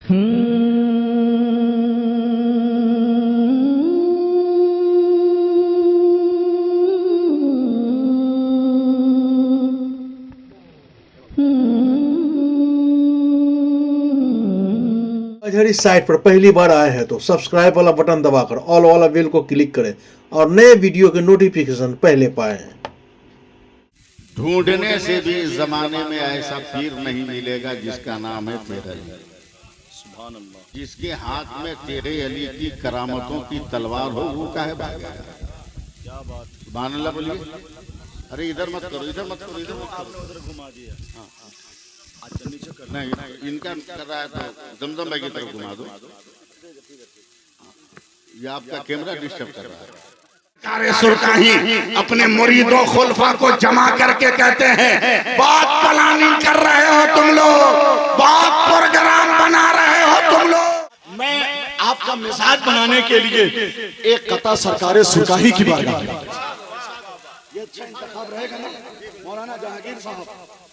इस साइट पर पहली बार आए हैं तो सब्सक्राइब वाला बटन दबाकर ऑल वाला बेल को क्लिक करें और नए वीडियो के नोटिफिकेशन पहले पाएं। ढूंढने से भी इस जमाने में ऐसा पीर नहीं मिलेगा जिसका नाम है तेरा अली, जिसके हाथ में तेरे अली की करामतों की तलवार हो, वो काहे भागेगा? क्या बात, सुभान अल्लाह बोलिए। अरे इधर मत करो, इधर मत करो, इधर मत करो, उधर घुमा दिया। नहीं, इनका कर रहा है तो जमजम भाई की तरफ घुमा दो। ये आपका कैमरा डिस्टर्ब कर रहा है। सरकारे सुरकाही अपने मुरीदों खुलफा को जमा करके कहते हैं, बात प्लानिंग कर रहे हो तुम लोग, बात प्रोग्राम बना रहे हो तुम लोग। मैं आपका मिजाज बनाने के लिए एक कथा सरकारे सुरकाही की बारगाह में, ये अच्छा इंतखाब रहेगा ना मौलाना जहांगीर साहब,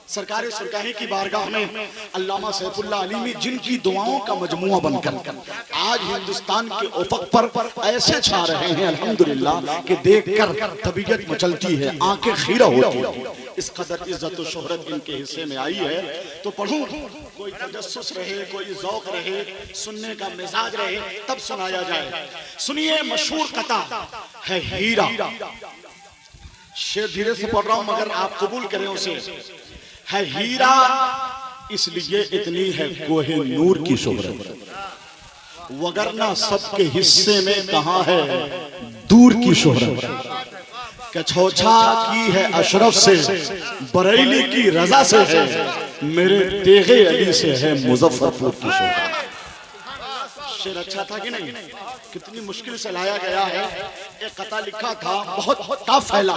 सरकारे सुरकाही की बारगाह में अल्लामा सैफुल्लाह अलीमी जिनकी दुआओं का मजमुआ बनकर आज हिंदुस्तान के उफक पर ऐसे छा रहे हैं अल्हम्दुलिल्लाह कि देखकर तबीयत मचलती है, आंखें खीरा होती है। इस कदर इज्जत और शोहरत इनके हिस्से में आई है तो पढ़ूं, कोई तजस्सुस रहे, कोई जौक रहे, सुनने का मिजाज रहे तब सुनाया जाए। सुनिए, मशहूर कथा है हीरा। शेर धीरे से पढ़ रहा हूं मगर आप कबूल करें उसे। है हीरा इसलिए इतनी है कोहे नूर की शोहरत, वगरना सबके हिस्से में कहां है दूर की शोहरत। कछौछा की है अशरफ से, बरेली की रजा से है, मेरे तेगे अली से है मुजफ्फरपुर की शोहरत। शेर अच्छा था कि नहीं? कितनी मुश्किल से लाया गया है। एक कथा लिखा था, बहुत टफ फैला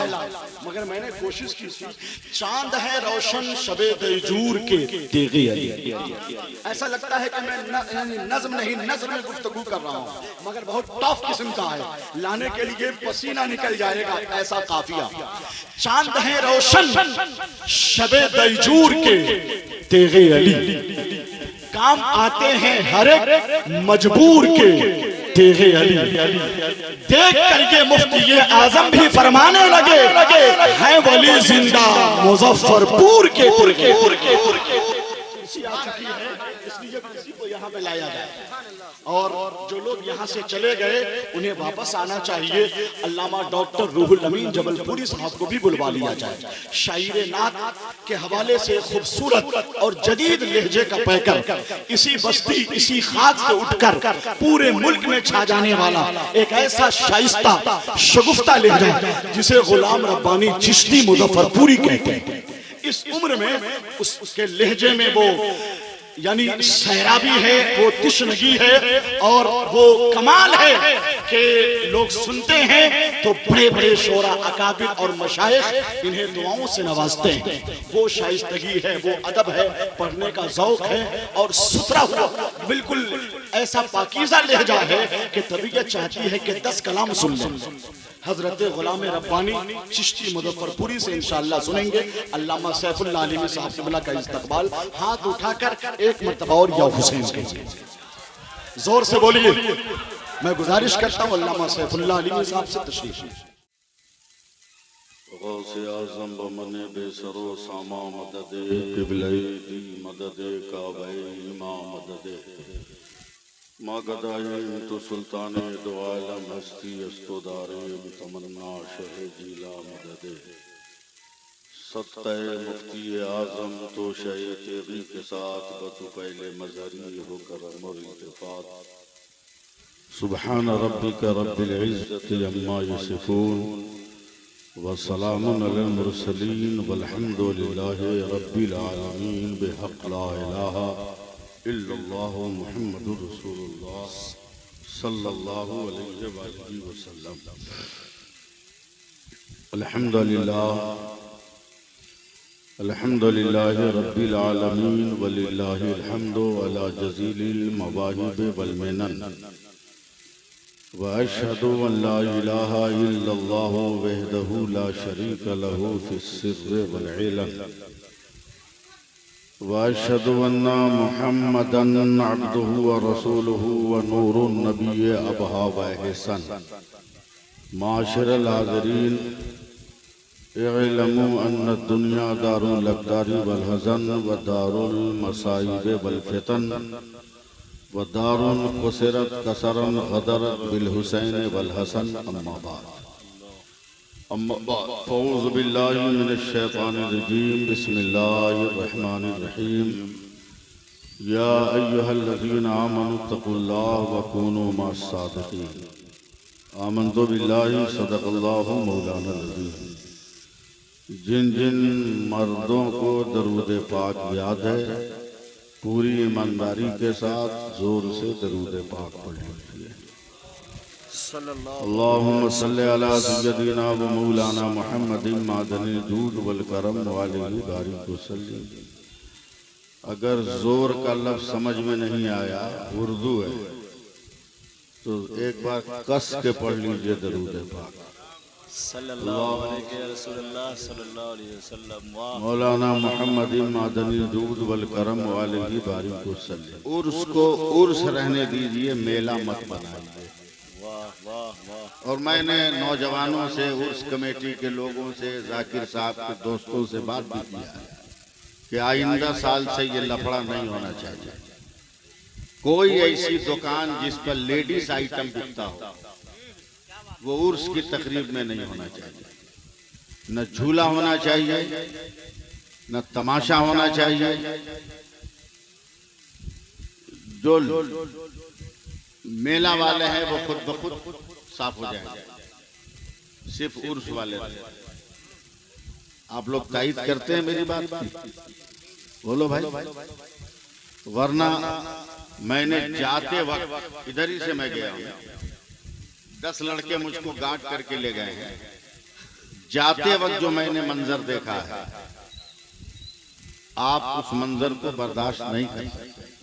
मगर मैंने कोशिश की थी। चांद है रोशन शबे दैजूर के तेगे अली। ऐसा लगता है कि मैं नज्म नहीं नज़्म में गुफ्तगू कर रहा हूँ मगर बहुत टफ किस्म का है, लाने के लिए पसीना निकल जाएगा ऐसा काफिया। चांद है रोशन शबे दैजूर के तेगे अली, काम आते हैं हर एक मजबूर के तेगे अली। देख कर ये मुफ्ती ये आजम भी फरमाने लगे, हैं वली जिंदा मुजफ्फरपुर के तेगे। इसलिए किसी को यहाँ पे लाया जाए और जो लोग यहाँ से चले गए उन्हें वापस आना चाहिए। अल्लामा डॉक्टर रूहुल अमीन जबलपुरी साहब को भी बुलवा लिया जाए। शायरे नात के हवाले से खूबसूरत और जदीद लहजे का पैकर इसी बस्ती इसी खाक से उठकर पूरे मुल्क में छा जाने वाला एक ऐसा शाइस्ता शगुफ्ता लहजा जिसे गुलाम रब्बानी चिश्ती मुजफ्फरपुरी कहते हैं। इस उम्र में उसके लहजे में वो यानी सहराबी है, वो तिश्नगी है और वो कमाल है कि लोग सुनते हैं तो बड़े बड़े शोरा अकाबिर और मशाइख इन्हें दुआओं से नवाजते हैं। वो शाइस्तगी है, वो अदब है, पढ़ने का ज़ौक़ है और सुथरा हुआ बिल्कुल ऐसा पाकीज़ा लहजा है कि तबीयत चाहती है कि 10 कलाम सुन लें। हजरत गुलाम रब्बानी चिश्ती मुजफ्फरपुरी से इंशाअल्लाह सुनेंगे। अल्लामा सैफुल्लाह अलीमी साहब क़िबला का इस्तकबाल हाथ उठाकर एक मर्तबा और या हुसैन कीजिए, जोर से बोलिए। मैं गुजारिश करता हूँ अल्लामा सैफुल्लाह अलीमी साहब से तशरीफ गौसे आज़म बमने बेसरो सामा मददे क़िबले दी मददे काबे इमाम मददे मागदाए तो सुल्ताने दो आलम हस्ती अस्तोदारे तमन्ना शहे जिला मददे सत्ते मुफ्ती आज़म तो शहे तेरी के साथ बतु पहले मजहरी होकर अमर इत्तेफाक। सुब्हान रब्बिका रब्बिल इज़्ज़ति अम्मा यसिफून व सलामुन अलल मुरसलीन वल्हम्दुलिल्लाहि रब्बिल आलमीन बिहक़ ला इलाहा इल्लल्लाहु मुहम्मदुर रसूलुल्लाह सल्लल्लाहु अलैहि वसल्लम। अल्हम्दुलिल्लाह रब्बिल आलमीन वलिल्लाहिल हम्दु अला जज़ीलिल मवाहिब वल मिनन व अशहदु अन ला इलाहा इल्लल्लाहु वहदहु ला शरीका लहू फिस सिर्रि वल इलन वअशहदु अन्ना मुहम्मदन अब्दुहु व रसूलुहु व नूरुन नबिय्य अबहा व हसन। माशरल हाज़रीन, इअलमू अन्न दुनिया दारुल लक़दारी वल हज़न व दारुल मसाइब वल फितन व दारुल कुसरत कसरन गदरत बिल हुसैन वल हसन। अम्मा बाद फ़ऊज़ु बिल्लाहि मिनश शैतानिर रजीम। बिस्मिल्लाहिर रहमानिर रहीम। या अय्युहल्लज़ीना आमनू तक़ुल्लाह व कूनू मअस सादिक़ीन। आमन्तु बिल्लाहि सदक़ल्लाहु मौलाना अज़ीम। जिन जिन मर्दों को दरूद पाक याद है, पूरी ईमानदारी के साथ जोर से दरूद पाक पढ़ लीजिए। अल्लाहुम्मा सल्लि अला सय्यदिना व मौलाना मुहम्मदिन मादनिल जूद वल करम व आलिहि बारिक वसल्लम। अगर जोर का लफ्ज़ समझ में नहीं आया, उर्दू है, तो एक बार कस के पढ़ लीजिए दरूद पाक। मौलाना मुहम्मदिन मादनिल जूद वल करम व आलिहि बारिक वसल्लम। उर्स को उर्स रहने दीजिए, मेला मत बनाइए। और मैंने नौजवानों से, उर्स कमेटी के लोगों से, जाकिर साहब के दोस्तों से बात भी किया है कि आइंदा साल से ये लफड़ा नहीं होना चाहिए। कोई ऐसी दुकान जिस पर लेडीज आइटम बिकता हो, वो उर्स की तकरीब में नहीं होना चाहिए। न झूला होना चाहिए, न तमाशा होना चाहिए। जो मेला वाले हैं वो खुद ब खुद साफ हो जाएंगे, सिर्फ उर्स वाले। आप लोग तायद करते हैं मेरी बात की? बोलो भाई। वरना मैंने जाते वक्त, इधर ही से मैं गया हूँ, 10 लड़के मुझको गार्ड करके ले गए हैं। जाते वक्त जो मैंने मंजर देखा है, आप उस मंजर को बर्दाश्त नहीं कर सकते।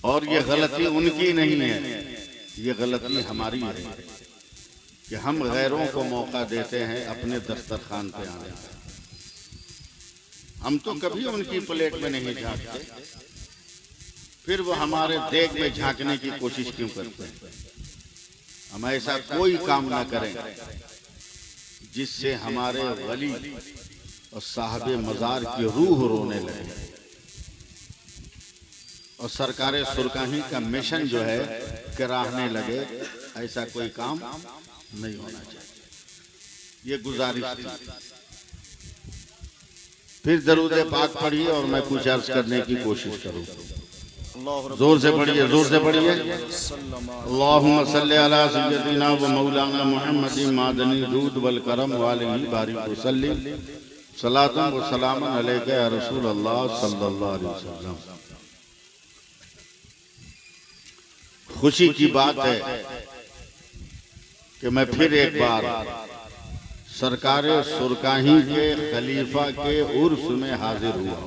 और ये गलती उनकी नहीं है, ये गलती हमारी है कि हम गैरों को मौका देते हैं अपने दस्तरखान पे आने का। हम तो कभी उनकी प्लेट में नहीं झांकते, फिर वो हमारे देग में झांकने की कोशिश क्यों करते हैं? हम ऐसा कोई काम ना करें जिससे हमारे वली और साहबे मज़ार की रूह रोने लगे। और सरकारे सुरकाही का मिशन जो है कराहने लगे, ऐसा कोई काम नहीं होना चाहिए। ये गुजारिश थी। फिर दरूद पाक पढ़िए और मैं कुछ अर्ज करने की कोशिश करूँ। जोर से पढ़िए, जोर से पढ़िए। अल्लाहुम्मा सल्लि अला सय्यदिना व मौलाना मुहम्मदिन मादनिल जूद वल करम व आलिहि बारिक वसल्लम। सलातन व सलामन अलैका या रसूल अल्लाह सल्लल्लाहु अलैहि वसल्लम। खुशी की बात है कि मैं फिर एक बार सरकारे सुरकाही के खलीफा के उर्स में हाजिर हुआ।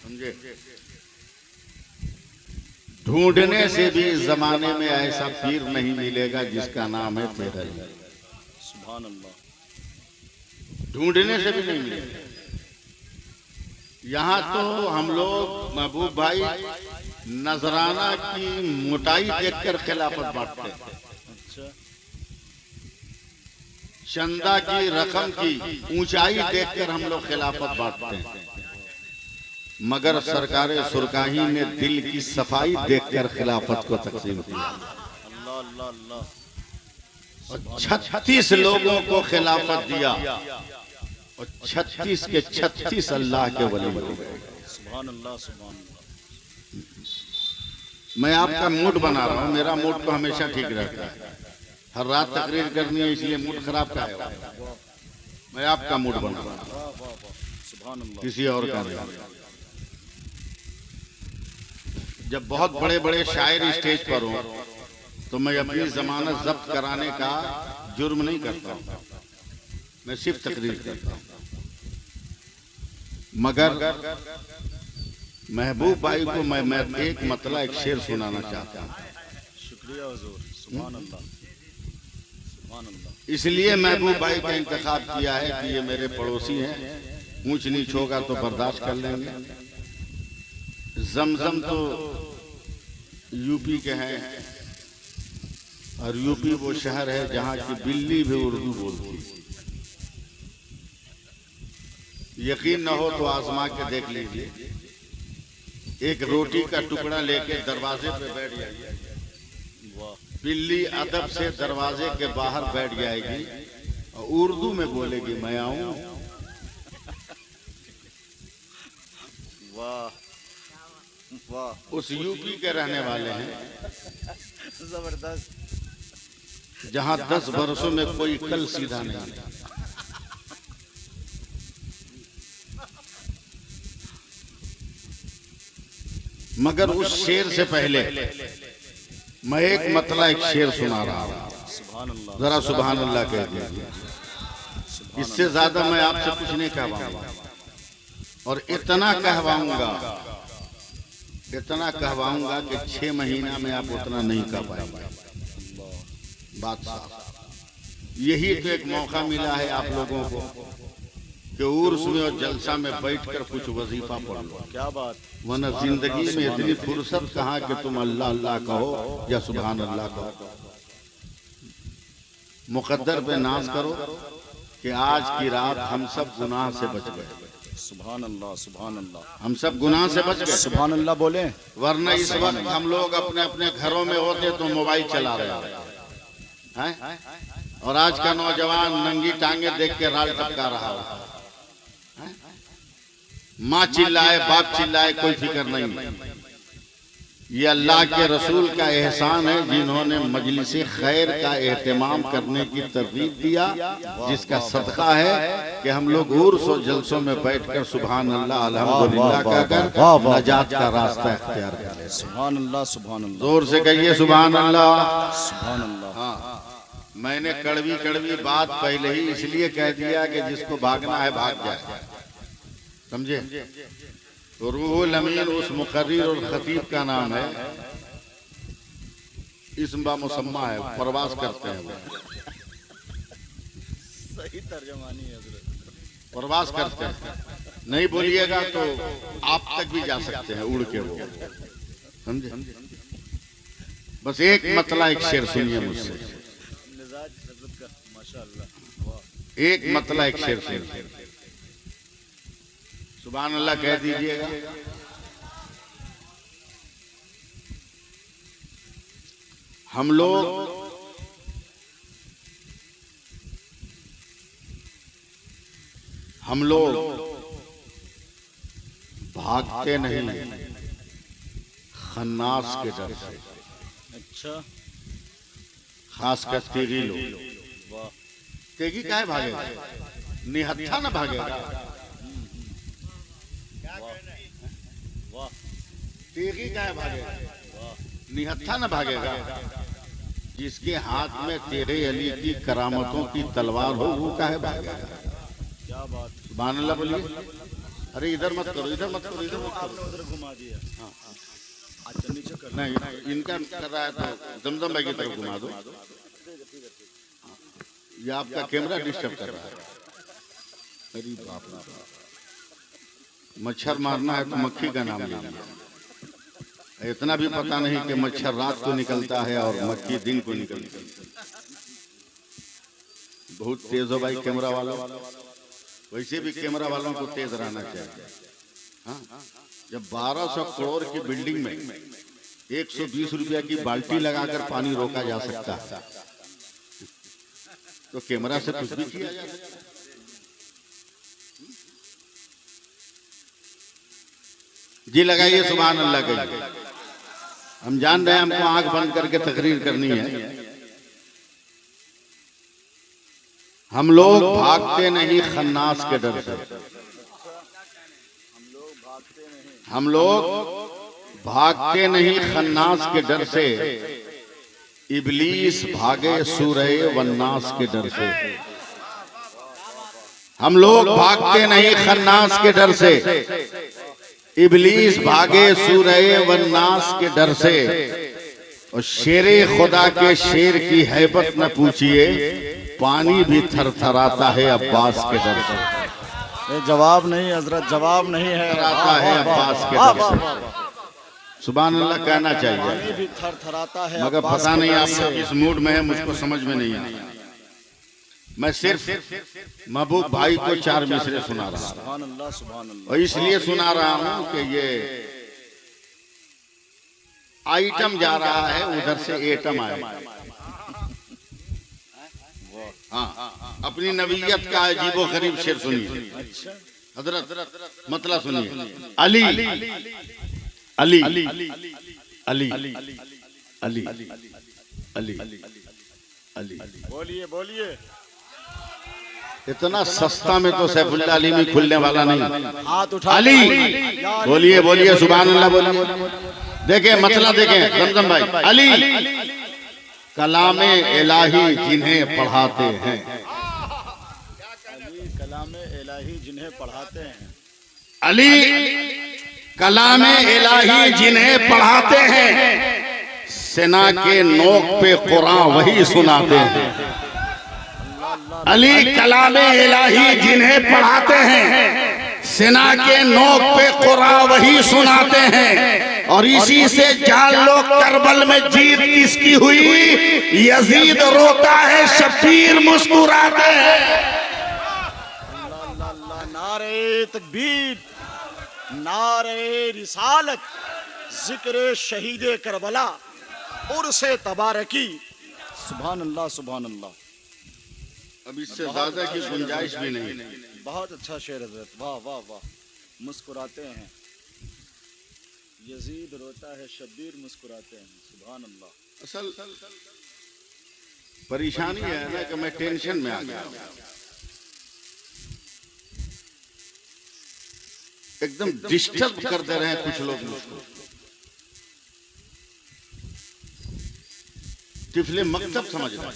समझे? ढूंढने से भी इस जमाने में ऐसा पीर नहीं मिलेगा जिसका नाम है तेरा ही। ढूंढने से भी नहीं मिलेगा। यहाँ तो हम लोग महबूब भाई नजराना की मोटाई देखकर खिलाफत बांटते हैं, चंदा की रकम की ऊंचाई देखकर हम लोग खिलाफत बांटते हैं, मगर सरकारे सुरकाही ने दिल की सफाई देखकर खिलाफत को तकसीम किया। 36 लोगों को खिलाफत दिया और 36 के 36 अल्लाह के वली हो गए। मैं आपका मूड बना रहा हूँ, मेरा मूड तो हमेशा ठीक रहता है। हर रात तकरीर करनी है इसलिए मूड खराब का है। मैं आपका मूड बना रहा हूँ, किसी और का नहीं। जब बहुत बड़े बड़े शायर स्टेज पर हो तो मैं अपनी जमानत जब्त कराने का जुर्म नहीं करता हूँ, मैं सिर्फ तकरीर करता हूँ। मगर महबूब भाई को मैं एक मतलब एक शेर सुनाना चाहता हूँ। शुक्रिया हुजूर, सुभान अल्लाह। इसलिए महबूब भाई का इंतखाब किया है कि ये मेरे पड़ोसी हैं, ऊंच नीच होगा तो बर्दाश्त कर लेंगे। जमजम तो यूपी के हैं, और यूपी वो शहर है जहां की बिल्ली भी उर्दू बोलती। यकीन न हो तो आजमा के देख लीजिए, एक रोटी का टुकड़ा लेके दरवाजे पे बैठ जाइए, बिल्ली अदब से दरवाजे के बाहर बैठ जाएगी और उर्दू में बोलेगी मैं आऊं। वाह वाह, उस यूपी के रहने वाले हैं जबरदस्त। जहां 10 वर्षों में कोई कल सीधा नहीं। मगर उस शेर से पहले मैं एक मतला एक शेर सुना रहा हूं, सुभान अल्लाह। जरा सुभान अल्लाह कह दीजिए। इससे ज्यादा मैं आपसे कुछ नहीं कहवाऊंगा, और इतना कहवाऊंगा कि 6 महीना में आप उतना नहीं कह पाएंगे। बात साफ। यही तो एक मौका मिला है आप लोगों को कि उर्स में और जलसा में बैठकर कुछ वजीफा पढ़ लो। क्या बात। वरना जिंदगी में इतनी फुर्सत कहाँ कि तुम अल्लाह अल्लाह कहो या सुभान अल्लाह कहो। मुकद्दर पे नाज करो कि आज की रात हम सब गुनाह से बच गए। सुभान अल्लाह सुभान अल्लाह। हम सब गुनाह से बच गए। सुभान अल्लाह बोले। वरना इस वक्त हम लोग अपने अपने घरों में होते तो मोबाइल चला रहे हैं, और आज का नौजवान नंगी टांगे देख के राल टपका रहा है। माँ चिल्लाए बाप चिल्लाए कोई फिक्र नहीं। ये अल्लाह के रसूल का एहसान है जिन्होंने मजलिस खैर का एहतमाम करने की तरगीब दिया, जिसका सदका है कि हम लोग उर्स और जलसों में बैठकर सुभान अल्लाह अल्हम्दुलिल्लाह कहकर नजात का रास्ता इख्तियार करें। सुभान अल्लाह सुभान अल्लाह। जोर से कहिए सुभान अल्लाह सुभान अल्लाह। हाँ, मैंने कड़वी कड़वी बात पहले ही इसलिए कह दिया कि जिसको भागना है भाग जाए, समझे। तो रूहुल अमीन उस मुकर्रिर और खतीब का नाम है, इस्म मुसम्मा है, प्रवास करते हैं वो। सही तर्जमानी है हज़रत। प्रवास करते हैं, नहीं बोलिएगा तो आप तक भी जा सकते हैं उड़ के वो, समझे। बस एक मतला एक शेर सुनिए मुझसे, मिजाज हज़रत का माशाअल्लाह। वाह। एक मतला एक शेर सुनिए, सुभान अल्लाह कह दीजिएगा। हम लोग भागते नहीं खन्नास के डर से। अच्छा। खासकर तेगी लोग। वाह। तेगी काहे भागेगा, निहत्था ना भागेगा। वाह। तेगी काहे भागेगा, निहत्था ना भागेगा। जिसके हाथ में तेरे अली की करामतों की तलवार हो वो काहे भागेगा। क्या बात। सुभान अल्लाह बोलिए। अरे इधर मत करो, इधर मत करो, इधर मत आपने करो। उधर घुमा दिया। हाँ, अच्छा नीचे कर। नहीं इनका कर रहा है तो जमजम भाई की तरफ घुमा दो। ये आपका कैमरा डिस्टर्ब कर रहा है। अरे बाप रे बाप, मच्छर मारना है तो मक्खी का नाम लीजिए। इतना भी पता नहीं कि मच्छर रात को निकलता है और मक्खी दिन को निकलती है। बहुत तेज हो भाई कैमरा वालों, वैसे भी कैमरा वालों को तेज रहना चाहिए। हाँ, जब 1200 करोड़ की बिल्डिंग में 120 रुपया की बाल्टी लगाकर पानी रोका जा सकता है, तो कैमरा से कुछ भी किया जा सकता है। जी लगाइए सुभान अल्लाह कहिए। हम जान रहे हैं हमको आंख बंद करके तकरीर करनी है। हम लोग भागते नहीं खन्नास के डर से। हम लोग भागते नहीं खन्नास के डर से, इबलीस भागे सूरह वन्नास के डर से। हम लोग भागते नहीं खन्नास के डर से, इबलीस भागे सूरह वन्नास के डर से। और शेरे खुदा के शेर की हैबत न पूछिए, पानी भी थरथराता है अब्बास के डर से। ये जवाब नहीं हजरत, जवाब नहीं है। थरथराता है अब्बास के वाह, डर वाह, से। वाह, वाह। सुभान अल्लाह कहना पानी चाहिए, भी थरथराता है मगर अब्बास पता के नहीं डर आप से। किस मूड में है, मुझको समझ में नहीं आता। मैं सिर्फ महबूब भाई को 4 मिसरे सुना रहा हूं, सुभान अल्लाह, सुभान अल्लाह। और इसलिए सुना रहा हूं कि ये आइटम जा रहा है, उधर से एटम आएगा। हाँ, अपनी नबीयत का अजीबो गरीब शेर सुनिए हजरत, मतलब सुनिए। अली अली अली अली अली अली अली। बोलिए बोलिए। इतना सस्ता में तो सैफुल्लाह अली में खुलने वाला नहीं। हाथ उठा अली, बोलिए बोलिए सुभान अल्लाह बोलिए। देखें मतलब देखें रमजम भाई, अली कलामे इलाही जिन्हें पढ़ाते हैं। अली कलामे इलाही जिन्हें पढ़ाते हैं। अली कलामे इलाही जिन्हें पढ़ाते हैं, सेना के नोक पे कुरान वही सुनाते हैं। अली कलामे इलाही जिन्हें पढ़ाते हैं, सेना के नोक पे कुरान वही सुनाते हैं। और इसी से जान लो करबल में जीत किसकी हुई। यजीद रोता है, शब्बीर मुस्कुराते हैं। अल्लाह अल्लाह, नारे तकबीर, नारे रिसालत, जिक्र शहीद करबला, उर्से तबारकी। सुभान अल्लाह, सुभान अल्लाह। अब इससे ज्यादा की गुंजाइश भी नहीं। बहुत अच्छा शेर हजरत, वाह वाह वाह। मुस्कुराते हैं, यजीद रोता है, शब्बीर मुस्कुराते हैं। सुभान अल्लाह। असल परेशानी है ना कि मैं टेंशन में आ गया, एकदम डिस्टर्ब कर दे रहे हैं कुछ लोग मुझको। तिफले मकतब समझ रहे हैं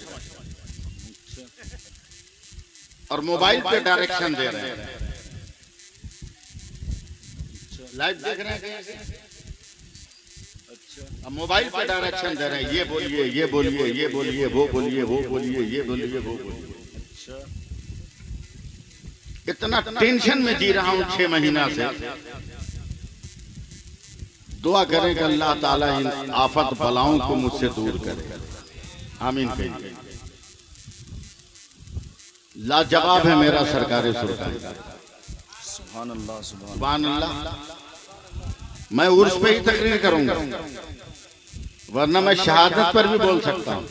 और मोबाइल पे डायरेक्शन दे रहे हैं। लाइव देख रहे हैं, अब मोबाइल पे डायरेक्शन दे रहे हैं। ये बोलिए, ये बोलिए, ये बोलिए, वो बोलिए, वो बोलिए, ये बोलिए, वो बोलिए। अच्छा, इतना टेंशन में जी रहा हूं 6 महीना से। दुआ करें कि अल्लाह ताला इन आफत बलाओं को मुझसे दूर करे। आमीन कहिए। लाजवाब है मेरा सरकारी सुरखाई। सुभान अल्लाह, सुभान सुभान अल्लाह। मैं उर्स पे ही तकरीर करूंगा, वरना मैं शहादत पर भी बोल सकता हूं।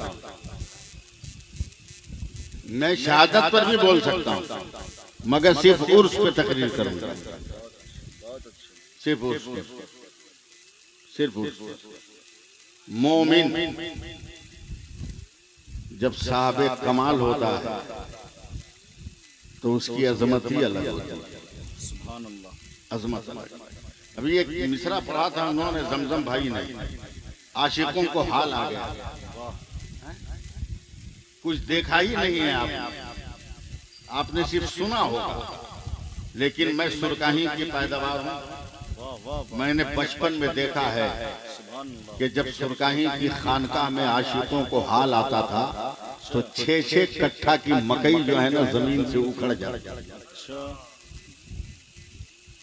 मैं शहादत पर भी बोल सकता हूं, मगर सिर्फ उर्स पे तकरीर करूंगा। सिर्फ उर्स पे, सिर्फ उर्स पे। मोमिन जब साहबे कमाल होता है तो उसकी अजमत ही अलग होती है। सुभान अल्लाह। अजमत। अभी एक मिसरा पढ़ा था उन्होंने, जमजम भाई ने, आशिकों को हाल आ गया। कुछ देखा ही नहीं है आपने सिर्फ सुना होगा। लेकिन मैं सुरकाही की पैदावार हूँ। मैंने बचपन में देखा है कि जब सुरकाही की खानकाह में आशिकों को हाल आता था तो 6-6 कट्ठा की मकई जो है ना जमीन से उखड़ जाती।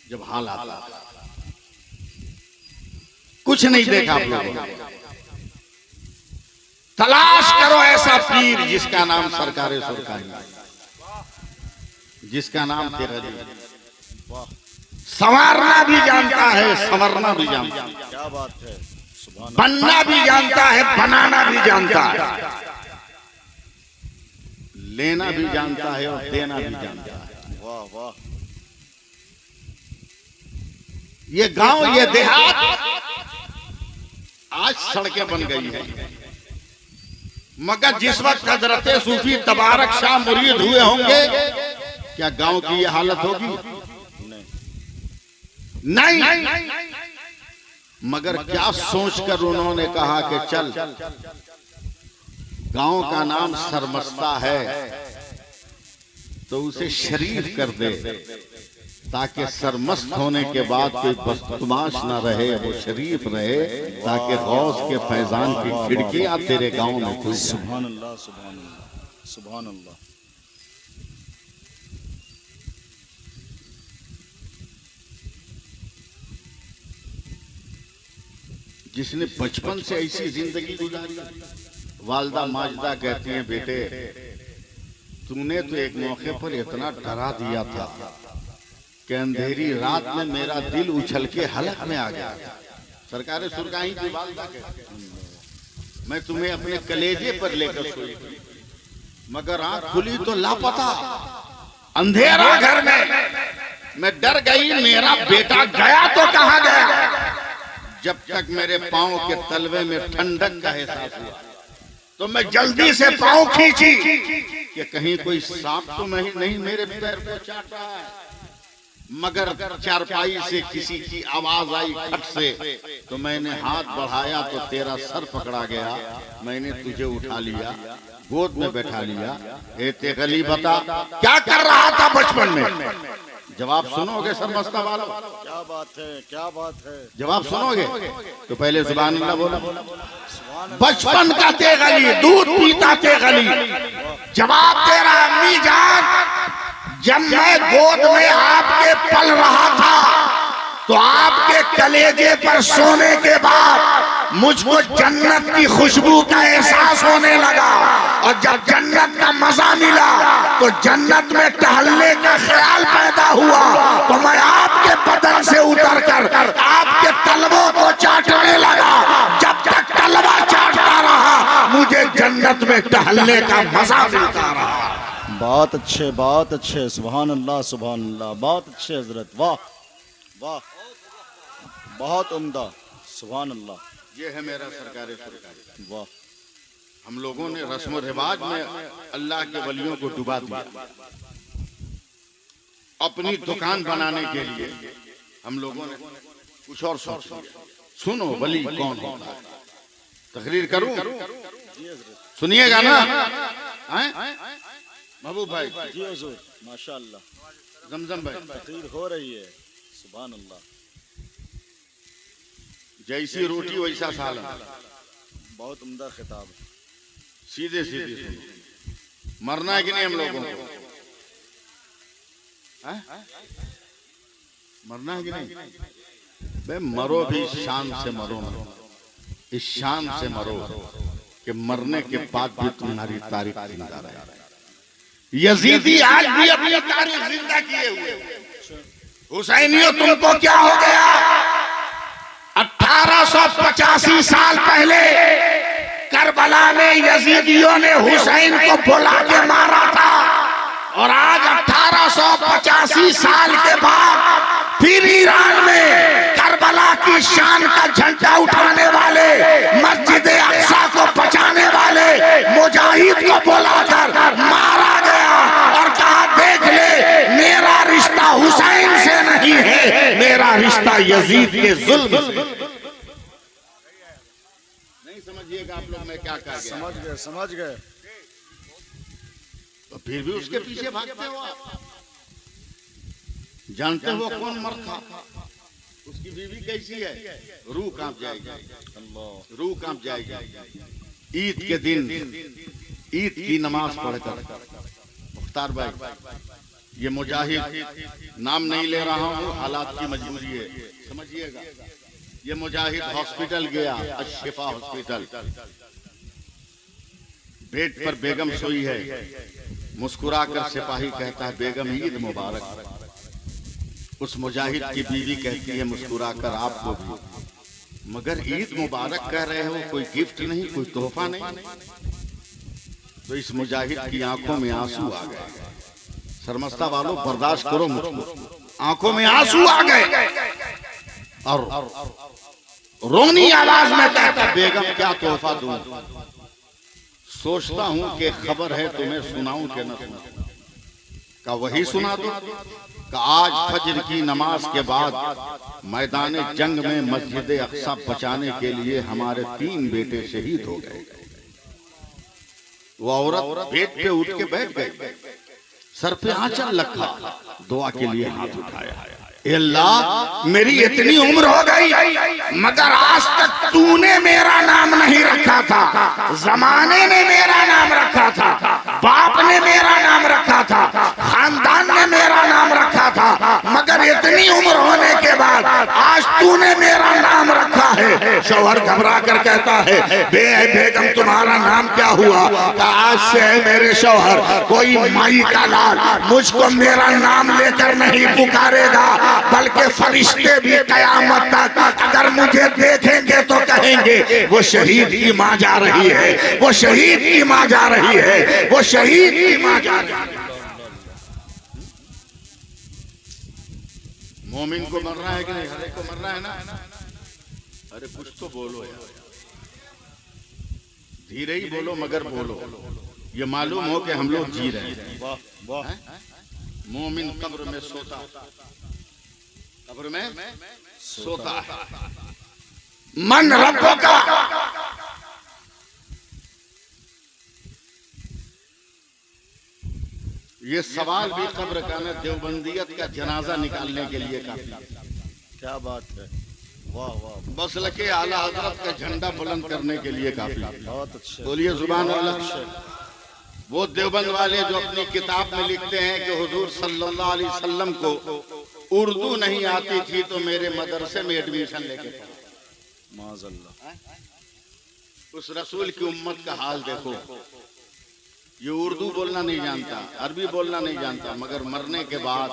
जब हाल आता था कुछ नहीं देखा आप लोगों ने। तलाश करो ऐसा पीर जिसका नाम सरकारे सुरकाही, जिसका नाम तेरा जी, संवारना भी जानता है, संवरना भी जानता है, क्या बात है। सुभान बनना भी जानता है, बनाना भी जानता है, लेना भी जानता है और देना भी जानता है। वाह वाह। ये गांव, ये देहात आज सड़कें बन गई हैं, मगर जिस वक्त हजरत सूफी तबारक शाह मुरीद हुए होंगे, क्या गांव की ये हालत होगी? नहीं। मगर क्या सोचकर उन्होंने कहा कि चल, गांव का नाम सरमस्ता है तो उसे शरीफ कर दे, ताकि सरमस्त होने के बाद कोई बदतमाश ना रहे, वो शरीफ रहे, ताकि गौस के फैजान की खिड़कियां तेरे गांव में खुल जाएं। सुभान अल्लाह, सुभान अल्लाह, सुभान अल्लाह। जिसने बचपन से ऐसी जिंदगी गुजारी, वालदा माजदा कहती हैं, बेटे तूने तो एक मौके पर इतना डरा दिया था कि अंधेरी रात में मेरा दिल उछल के हलक में आ गया। सरकार सुरगाही की वालदा कहती हैं, मैं तुम्हें अपने कलेजे पर लेकर सोई थी, मगर आंख खुली तो लापता, अंधेरा घर में, मैं डर गई मेरा बेटा गया तो कहाँ गया। जब तक मेरे पांव के तलवे में ठंडक का एहसास हुआ तो मैं जल्दी से पाँव खींची कि कहीं कोई सांप तो नहीं मेरे पैर को चाट रहा है, मगर चारपाई से किसी की आवाज आई खट से, तो मैंने हाथ बढ़ाया तो तेरा सर पकड़ा गया, मैंने तुझे उठा लिया, गोद में बैठा लिया। ए तेगली बता क्या कर रहा था बचपन में। जवाब सुनोगे सरमस्ता वालों, क्या बात है, क्या बात है। जवाब सुनोगे तो पहले सुभान अल्लाह बोलो। बचपन का तेगली, दूध पीता तेगली। जवाब दे रहा अम्मी जान, जब मैं गोद में आपके पल रहा था तो आपके कलेजे पर सोने के बाद मुझको जन्नत की खुशबू का एहसास होने लगा, और जब जन्नत का मजा मिला तो जन्नत में टहलने का ख्याल पैदा हुआ, तो मैं आपके बदन से उतरकर आपके तलवों को चाटने लगा। जब तक तलवा चाटता रहा मुझे जन्नत में टहलने का मजा मिलता रहा। बहुत अच्छे, बहुत अच्छे। सुभान अल्लाह, सुभान अल्लाह। बहुत अच्छे हजरत, वाह वाह, बहुत उम्दा। सुभान अल्लाह। ये है मेरा सरकारी सरकारी। वाह। हम लोगों ने रस्म रिवाज में अल्लाह के वलियों को डुबा दिया। अपनी दुकान बनाने के लिए हम लोगों ने कुछ और सोच लिया। सुनो वली कौन होता है, तकरीर करूं, सुनिएगा ना। महबूब भाई जी हुजूर, माशाअल्लाह। जमजम भाई, तकरीर हो रही है। सुभान अल्लाह। जैसी रोटी वैसा सालन, बहुत उम्दा खिताब। सीधे सीधे सुनो। मरना है कि नहीं हम लोगों को, मरना है कि नहीं। बे मरो भी शान से मरो, इस शान से मरो कि मरने के बाद भी तुम्हारी तारीख जिंदा रहे। यजीदी आज भी अपनी तारीख जिंदा किए हुए। हुसैनियों तुमको क्या हो गया। 1885 साल पहले करबला में यजीदियों ने हुसैन को बुला के मारा था, और आज 1885 साल के बाद फिर ईरान में करबला की शान का झंडा उठाने वाले, मस्जिद अक्सा को बचाने वाले मुजाहिद को बुलाकर मारा गया और कहा देख ले मेरा रिश्ता हुसैन से नहीं है, मेरा रिश्ता यजीद के जुल्म से। नहीं समझिएगा आप लोग मैं क्या कहा गया। समझ गए, समझ गए। तो फिर भी उसके पीछे भागते हो आप। जानते हो कौन मर्द था, उसकी बीवी कैसी है, रूह कांप जाएगी, रूह कांप जाएगी। ईद के दिन ईद की नमाज पढ़कर, मुख्तार भाई ये मुजाहिद नाम नहीं ले रहा हूँ, हालात की मजबूरी है, समझिएगा। ये मुजाहिद हॉस्पिटल गया, अशफा हॉस्पिटल, बेड पर बेगम सोई है, मुस्कुराकर सिपाही कहता है बेगम ईद मुबारक। उस मुजाहिद की बीवी कहती है मुस्कुराकर आपको भी, मगर ईद मुबारक कह रहे हो, कोई गिफ्ट नहीं, कोई तोहफा नहीं। तो इस मुजाहिद की आंखों में आंसू आ गए। सरमस्ता वालों बर्दाश्त करो मुझको, आंखों में आंसू आ गए और रोनी आवाज में कहता बेगम क्या तोहफा दूं। सोचता हूं कि खबर है तुम्हें सुनाऊं कि न सुनाऊं। का वही सुना दो कि आज फजर की नमाज के बाद मैदान जंग में मस्जिद अक्सा बचाने के लिए हमारे 3 बेटे शहीद हो गए। वो औरत बेड पे उठ के बैठ गई, सर पे आंचल रखा, दुआ के लिए हाथ उठाया, अल्लाह मेरी इतनी उम्र हो गई मगर आज तक तूने मेरा नाम नहीं रखा था, जमाने ने मेरा नाम रखा था, बाप ने मेरा नाम रखा था, खानदान ने मेरा नाम रखा था, मगर इतनी उम्र होने के बाद आज तूने मेरा नाम रखा है। शौहर घबरा कर कहता है, बेगम तुम्हारा नाम क्या हुआ? आज से है मेरे शौहर, कोई माई का लाल मुझको मेरा नाम लेकर नहीं पुकारेगा, बल्कि फरिश्ते भी कयामत तक अगर मुझे देखेंगे तो कहेंगे वो शहीद की माँ जा रही है, वो शहीद की माँ जा रही है, वो शहीद की माँ जा रही है। मोमिन को मरना है कि नहीं? हर एक को मरना है ना? अरे कुछ तो बोलो यार, धीरे ही बोलो मगर बोलो, ये मालूम हो कि हम लोग जी रहे हैं। वाह वाह। मोमिन कब्र में सोता, कब्र में सोता है। मन रब्बों का, ये सवाल भी कब्र का न देवबंदियत का जनाजा निकालने के लिए काफी है। क्या बात है, वाह वाह। बसल के आला हजरत का झंडा बुलंद करने के लिए काफी है। बहुत अच्छे। बोलिए सुभान अल्लाह। वो देवबंद वाले जो अपनी किताब में लिखते हैं कि हुजूर सल्लल्लाहु अलैहि वसल्लम को उर्दू नहीं आती थी तो मेरे मदरसे में एडमिशन लेके पढ़ा। माज़अल्लाह। उस रसूल की उम्मत का हाल देखो, ये उर्दू बोलना नहीं जानता, अरबी बोलना नहीं जानता, मगर मरने के बाद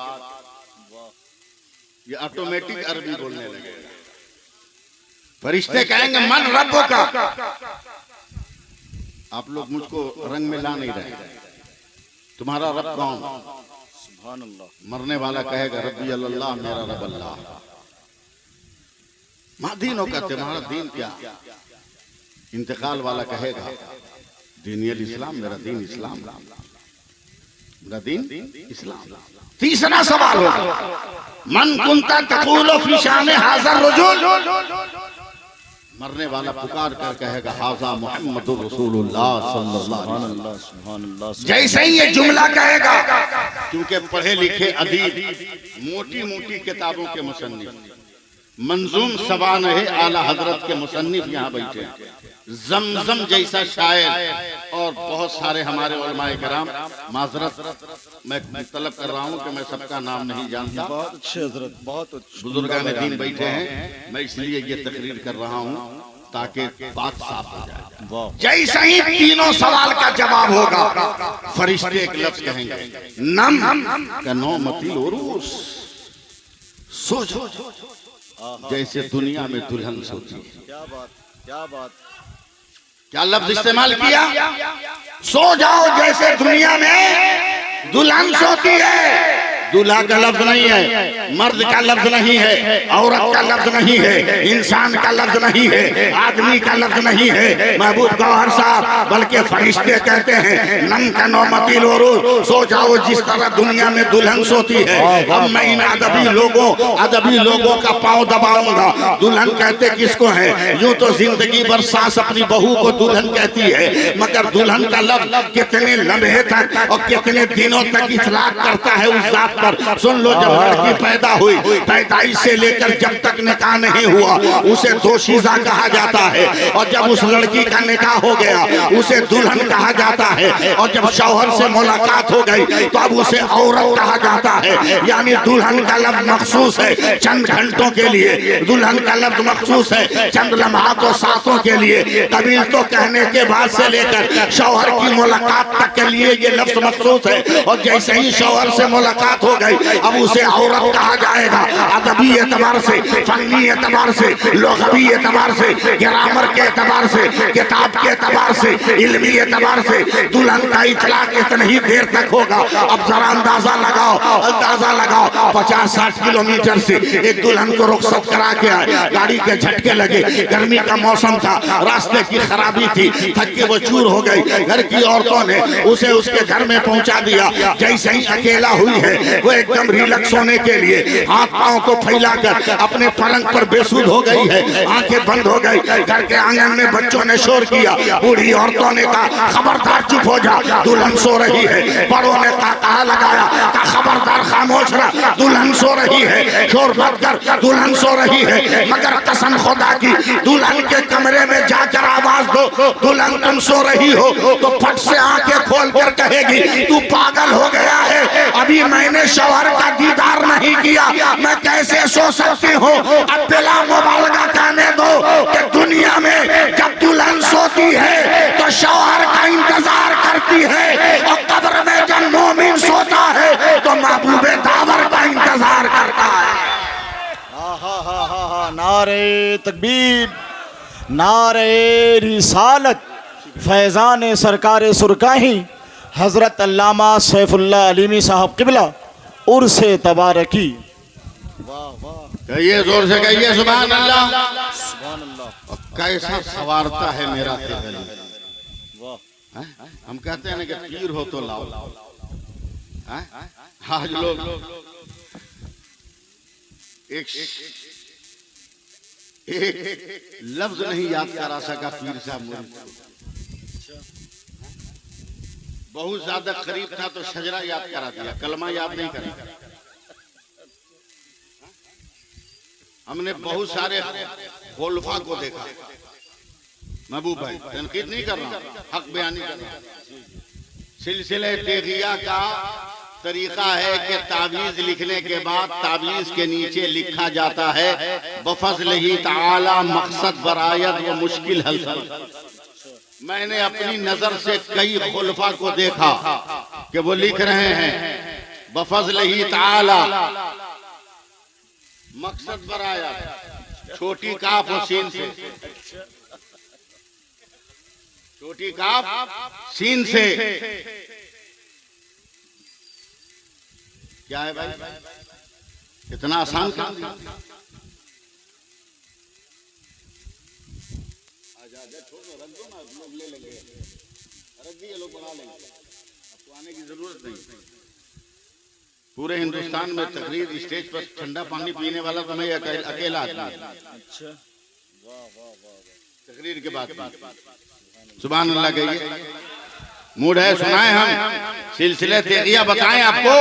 ये ऑटोमेटिक अरबी बोलने लगे। फरिश्ते कहेंगे मन रब्बों का। आप लोग मुझको रंग में ला नहीं रहे, तुम्हारा रब कौन? सुभान अल्लाह। मरने वाला कहेगा रब्बी अल्लाह, मेरा रब अल्लाह। माँ दीनों का तुम्हारा दीन क्या? इंतकाल वाला कहेगा दीन इस्लाम, मेरा दीन इस्लाम, मेरा दीन इस्लाम। तीसरा सवाल होगा मन कुंता तक़ूलु फी शान हाज़ा रजुल। मरने वाला पुकार कर कहेगा हाज़ा मुहम्मदुर रसूलुल्लाह सल्लल्लाहु अलैहि वसल्लम। सुभान अल्लाह। जैसे ही ये जुमला कहेगा, क्योंकि पढ़े लिखे अदीब, मोटी मोटी किताबों के मुसन्निफ, मंजूम सबान है आला हजरत के मुसन्निफ यहाँ बैठे हैं, जमजम जैसा शायर और बहुत सारे हमारे उलमाए कराम। माजरत मैं तलब कर रहा हूँ कि मैं सबका नाम नहीं जानता, बहुत अच्छे हजरत, बहुत अच्छे बुजुर्गान दीन बैठे हैं, मैं इसलिए ये तकरीर कर रहा हूँ ताकि बात साफ हो जाए। वाह। जैसे ही तीनों सवाल का जवाब होगा, फरिश्ते एक लफ्ज कहेंगे नम का नौमती उरूस, सो जाओ जैसे दुनिया में दुल्हन सोती है। क्या बात, क्या बात। क्या लफ्ज इस्तेमाल किया? सो जाओ जैसे दुनिया में दुल्हन सोती है। दूल्हा का लफ्ज नहीं है, मर्द का लफ्ज नहीं है, औरत का लफ्ज नहीं है, इंसान का लफ्ज नहीं है, आदमी का लफ्ज नहीं है महबूब गौहर साहब, बल्कि फरिश्ते कहते हैं नम का नौमती लोरू, सो जाओ जिस तरह दुनिया में दुल्हन सोती है। अब मैं इन अदबी लोगों का पांव दबाऊंगा। दुल्हन कहते किसको है? यूं तो जिंदगी भर सास अपनी बहू को दुल्हन कहती है, मगर दुल्हन का लफ्ज कितने लम्हे तक और कितने दिनों तक इतलाक करता है उस जात। सुन लो, जब लड़की पैदा हुई, पैदाइश से लेकर जब तक निकाह नहीं हुआ उसे दोशीज़ा कहा जाता है, और जब उस लड़की का निकाह हो गया उसे दुल्हन कहा जाता है, और जब शौहर से मुलाकात हो गई तो अब उसे औरत कहा जाता है। यानी दुल्हन का लफ्ज मखसूस है चंद घंटों के लिए, दुल्हन का लफ्ज मखसूस है चंद लम्हातों सातों के लिए। कबील तो कहने के बाद से लेकर शौहर की मुलाकात तक के लिए ये लफ्ज मखसूस है, और जैसे ही शौहर से मुलाकात हो गई अब उसे औरत कहा जाएगा। अदबी एतबार से, फनी एतबार से, लुग़वी एतबार से, ग्रामर के एतबार से, किताब के एतबार से, इल्मी एतबार से दुल्हन का इतलाक इतनी ही देर तक होगा। अब जरा अंदाजा लगाओ 50-60 किलोमीटर से एक दुल्हन को रुखसत करा के आए, गाड़ी के झटके लगे, गर्मी का मौसम था, रास्ते की खराबी थी, थक के वो चूर हो गई। घर की औरतों ने उसे उसके घर में पहुंचा दिया। जैसे ही अकेला हुई है वो एकदम रिलैक्स होने के लिए हाथ पांव को फैलाकर अपने पलंग पर बेसुध हो गई है, आंखें बंद हो गई। घर के आंगन में बच्चों ने शोर किया, बूढ़ी औरतों ने कहा खबरदार चुप हो जा, दुल्हन सो रही है। बड़ों ने कहा लगाया, कहा खबरदार खामोश रह, दुल्हन सो रही है, शोर मत कर, दुल्हन सो रही है। मगर कसम खुदा की, दुल्हन के कमरे में जाकर आवाज दो दुल्हन तुम सो रही हो, तो फट से आंखें खोलकर कहेगी तू पागल हो गया है, अभी मैंने शौहर का दीदार नहीं किया, मैं कैसे सो सकती हूँ। अब बिला मुबालगा कहने दो कि दुनिया में जब दुल्हन सोती है तो शौहर का इंतजार करती है, और कब्र में जब मोमिन सोता है तो महबूबे दावर का इंतजार करता है। नारे तकबीर, नारे रिसालत, फैजान सरकार सुरकाही हजरत अल्लामा सैफुल्लाह अलीमी साहब किबला उर्से तबारकी। वाह वाह, कहिए जोर से, कहिए सुभान अल्लाह। सुभान अल्लाह। और कैसा सवारता है मेरा तेगली। वाह, हम कहते हैं ना कि पीर हो तो लाओ। आज लोग एक लफ्ज नहीं याद करा सका पीर साहब मुरीद को। बहुत ज्यादा करीब था तो शजरा याद करा दिया, कलमा याद नहीं करा। हमने बहुत सारे खुलफा को देखा। महबूब भाई तनकीद नहीं कर रहा, हक बयानी कर रहा। सिलसिले तेगिया का तरीका है कि तावीज लिखने के बाद तावीज के नीचे लिखा जाता है बफज़लिही ताला मकसद बरायत व मुश्किल हल। मैंने अपनी नजर से कई खुलफा को देखा कि वो लिख रहे हैं बफज़लिही ताला मकसद बरायत, छोटी काफ और सीन से, छोटी काफ सीन से। क्या है भाई, इतना आसान काम दिया। आने की जरूरत नहीं। पूरे हिंदुस्तान में तकरीर स्टेज पर ठंडा पानी पीने वाला तो मैं अकेला आदमी। अच्छा, वाह वाह वाह। तकरीर के बाद सुभान अल्लाह कहिए। मूड है सुनाए हम सिलसिले तेगिया बताएं आपको,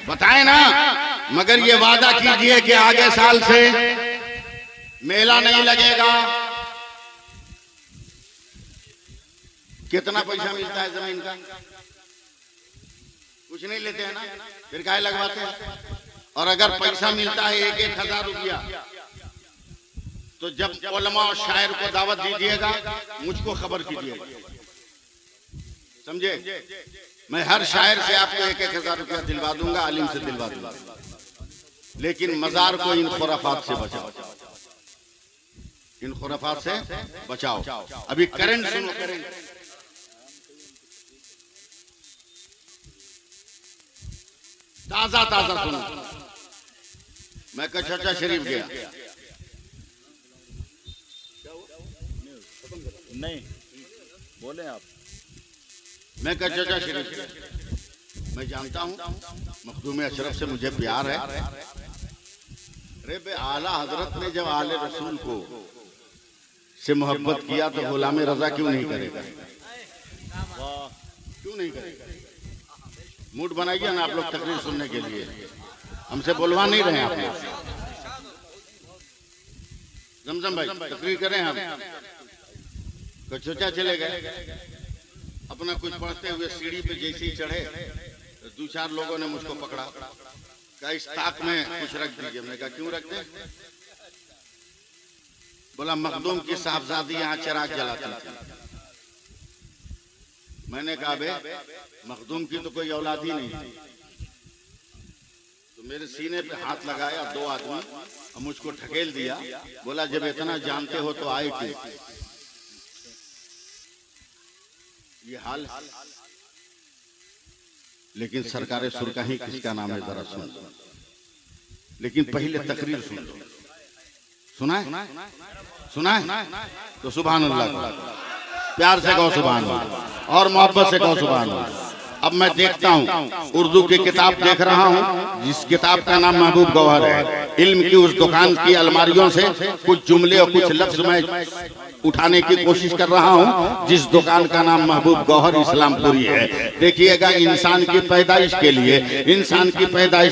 बताएं ना। मगर ये वादा कीजिए कि आगे साल से मेला नहीं लगेगा। कितना पैसा मिलता है जमीन का? कुछ नहीं लेते हैं ना, फिर काहे लगवाते हैं? और अगर पैसा मिलता है 1,000 रुपया, तो जब उलमा और शायर को दावत दीजिएगा मुझको खबर कीजिएगा, समझे? मैं हर शायर से आपको 1,000 रुपया दिलवा दूंगा, आलिम से दिलवा दूंगा। लेकिन मजार को इन खुराफात से बचाओ, इन खुराफात से बचाओ। अभी करंट सुनो, करंट ताजा ताजा सुनो। मैं कचौचा शरीफ गया, नहीं बोले आप। मैं कचौचा शरीफ गया। मैं जानता हूँ मखदूम अशरफ से मुझे प्यार है। अरे बे आला हजरत ने जब आले रसूल को से मोहब्बत किया तो गुलाम रजा क्यों नहीं करेगा? क्यों नहीं करेगा? मूड बनाइए ना आप लोग तकरीर सुनने के लिए, हमसे बोलवा नहीं रहे आप। जमजम भाई तकरीर करें हम। कचौचा चले गए, अपना कुछ पढ़ते हुए सीढ़ी पे जैसे ही चढ़े तो 2-4 लोगों ने मुझको पकड़ा, कहा इस ताक में कुछ रख दीजिए। मैंने कहा क्यों रख दें? बोला मखदूम की साहबजादी यहाँ चिराग जलाती थी। मैंने कहा बे मखदूम की तो कोई औलाद ही नहीं थी। तो मेरे सीने पे हाथ लगाया 2 आदमी और मुझको ठकेल दिया। बोला जब इतना जानते हो तो आए क्यों? ये हाल। लेकिन सरकारे सुरकाही किसका नाम है जरा सुन लो। लेकिन पहले तकरीर सुन लो। सुना है? सुना है? तो सुभान अल्लाह, प्यार से कहो सुभान अल्लाह और मोहब्बत से कहो सुभान अल्लाह। अब मैं देखता हूँ उर्दू की किताब देख रहा हूँ, जिस किताब का नाम महबूब गौहर है। इल्म की उस दुकान की अलमारियों से कुछ जुमले और कुछ लफ्ज मैं उठाने की कोशिश कर रहा हूँ, जिस दुकान का नाम महबूब गौहर इस्लामपुरी है। देखिएगा, इंसान की पैदाइश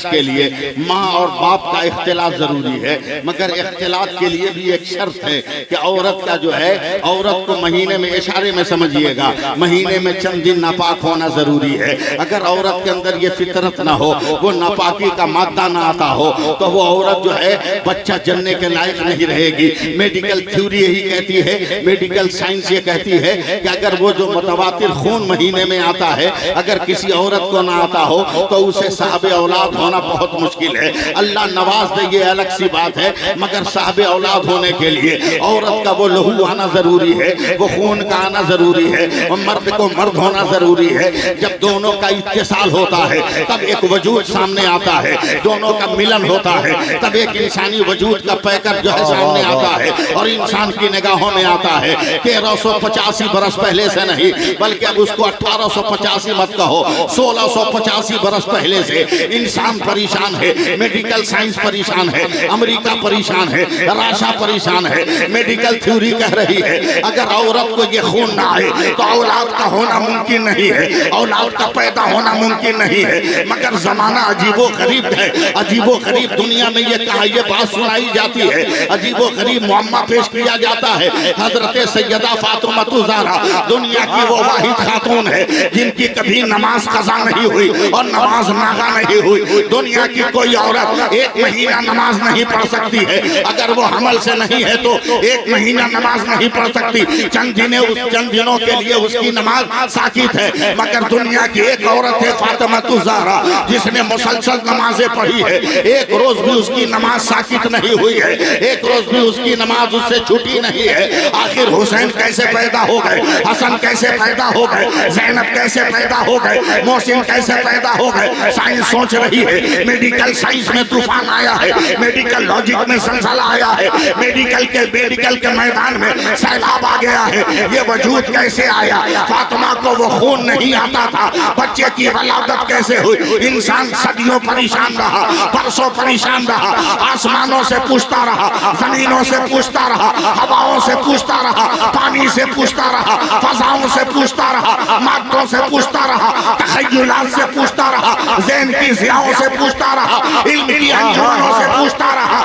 के लिए माँ और बाप का इख्तिलाफ जरूरी है, मगर इख्तिलाफ के लिए भी एक शर्त है कि औरत का जो है, औरत को महीने में, इशारे में समझिएगा, महीने में चंद दिन नापाक होना जरूरी है। अगर औरत के अंदर ये फितरत ना हो, वो नापाकी का मादा ना आता हो, तो वो औरत जो है बच्चा जनने के लायक नहीं रहेगी। मेडिकल थ्योरी यही कहती है, मेडिकल साइंस ये कहती है कि अगर वो जो मुतवातिर खून महीने में आता है, अगर किसी औरत को ना आता हो तो उसे साहबे औलाद होना बहुत मुश्किल है। अल्लाह नवाज दे, ये अलग सी बात है, मगर साहबे औलाद होने के लिए औरत का वो लहू आना जरूरी है, वो खून का आना जरूरी है, और मर्द को मर्द होना जरूरी है। जब दोनों का इत्तेसाल होता है तब एक वजूद सामने आता है, दोनों का मिलन होता है, तब एक इंसानी वजूद का पैकर जो है सामने आता है, और इंसान की निगाहों में आता है। 1385 बरस पहले से नहीं, बल्कि अब उसको 1885 मत कहो, 1685 बरस पहले से इंसान परेशान है, मेडिकल साइंस परेशान है, अमेरिका परेशान है, राशा परेशान है। मेडिकल थ्योरी कह रही है अगर औरत को ये खून ना आए तो औलाद का होना मुमकिन नहीं है, औलाद का पैदा होना मुमकिन नहीं है। मगर जमाना अजीबो गरीब है, अजीबो गरीब दुनिया में ये कहा, ये बात सुनाई जाती है, अजीबो गरीब मुअम्मा पेश किया जाता है। हजरत सैयदा फातिमा ज़हरा दुनिया की वो वाहिद खातून है जिनकी कभी नमाज कज़ा नहीं हुई और नमाज नागा नहीं हुई। दुनिया की कोई औरत 1 महीना नमाज नहीं पढ़ सकती है, अगर वो हमल से नहीं है तो 1 महीना नमाज नहीं पढ़ सकती। चंद दिनों के लिए उसकी नमाज साकित है। मगर दुनिया की एक औरत है फातिमा ज़हरा, जिसने मुसलसल नमाजें पढ़ी है, एक रोज भी उसकी नमाज साकित नहीं हुई है, एक रोज भी उसकी नमाज उससे छूटी नहीं है। आखिर हुसैन कैसे पैदा हो गए, हसन कैसे पैदा हो गए, ज़ैनब कैसे पैदा हो गए, मोहसिन कैसे पैदा हो गए? साइंस सोच रही है, मेडिकल साइंस में तूफान आया है, मेडिकल लॉजिक में सलसला आया है, मेडिकल के मैदान में सैलाब आ गया है। ये वजूद कैसे आया? फातिमा को वो खून नहीं आता था, बच्चे की वलादत कैसे हुई? इंसान सदियों परेशान रहा, बरसों परेशान रहा, आसमानों से पूछता रहा, जमीनों से पूछता रहा, हवाओं से पूछता रहा, पानी से पूछता रहा, फजाओं से पूछता रहा, मादों से पूछता रहा, तखय्युलात से पूछता रहा, ज़हन की ज़ियाओं से पूछता रहा, इल्म की अंजुमनों से पूछता रहा,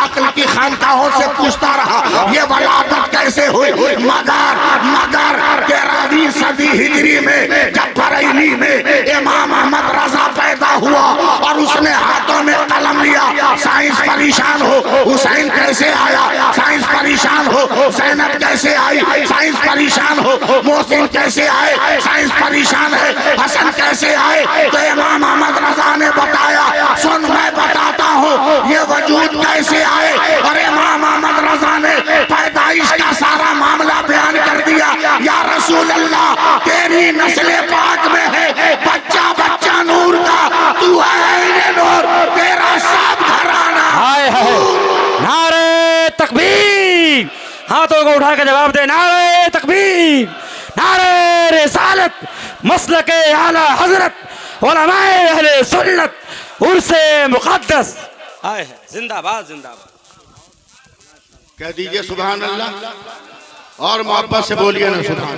अक्ल की खानकाहों से पूछता रहा, ये वलादत कैसे हुई? मगर 13वीं सदी हिजरी में जब बरेली में इमाम अहमद रजा पैदा हुआ और उसने हाथों में कलम लिया, साइंस परेशान हो, हुसैन कैसे आया? साइंस परेशान हो, ज़ैनब कैसे आई? साइंस परेशान हो, मोहसिन कैसे आए? साइंस परेशान है, हसन कैसे आए? तो इमाम अहमद रजा ने बताया, सुन मैं बताता हूँ ये वजूद कैसे आए। और इमाम अहमद रजा ने पैदाइश का सारा मामला बयान कर दिया। या रसूल अल्लाह, तेरी नस्ल पाक में है बच्चा नूर का, तू है नूर, तेरा सब घराना। हाय हाय, नारे तकबीर, हाथों को उठा के जवाब दे, नारे तकबीर, नारे रिसालत, मसलके आला हजरत, उलमाए अहले सुन्नत, उर्से मुक़द्दस। हाय जिंदाबाद जिंदाबाद। कह दीजिए सुभान अल्लाह, और मोहब्बत से बोलिए ना सुभान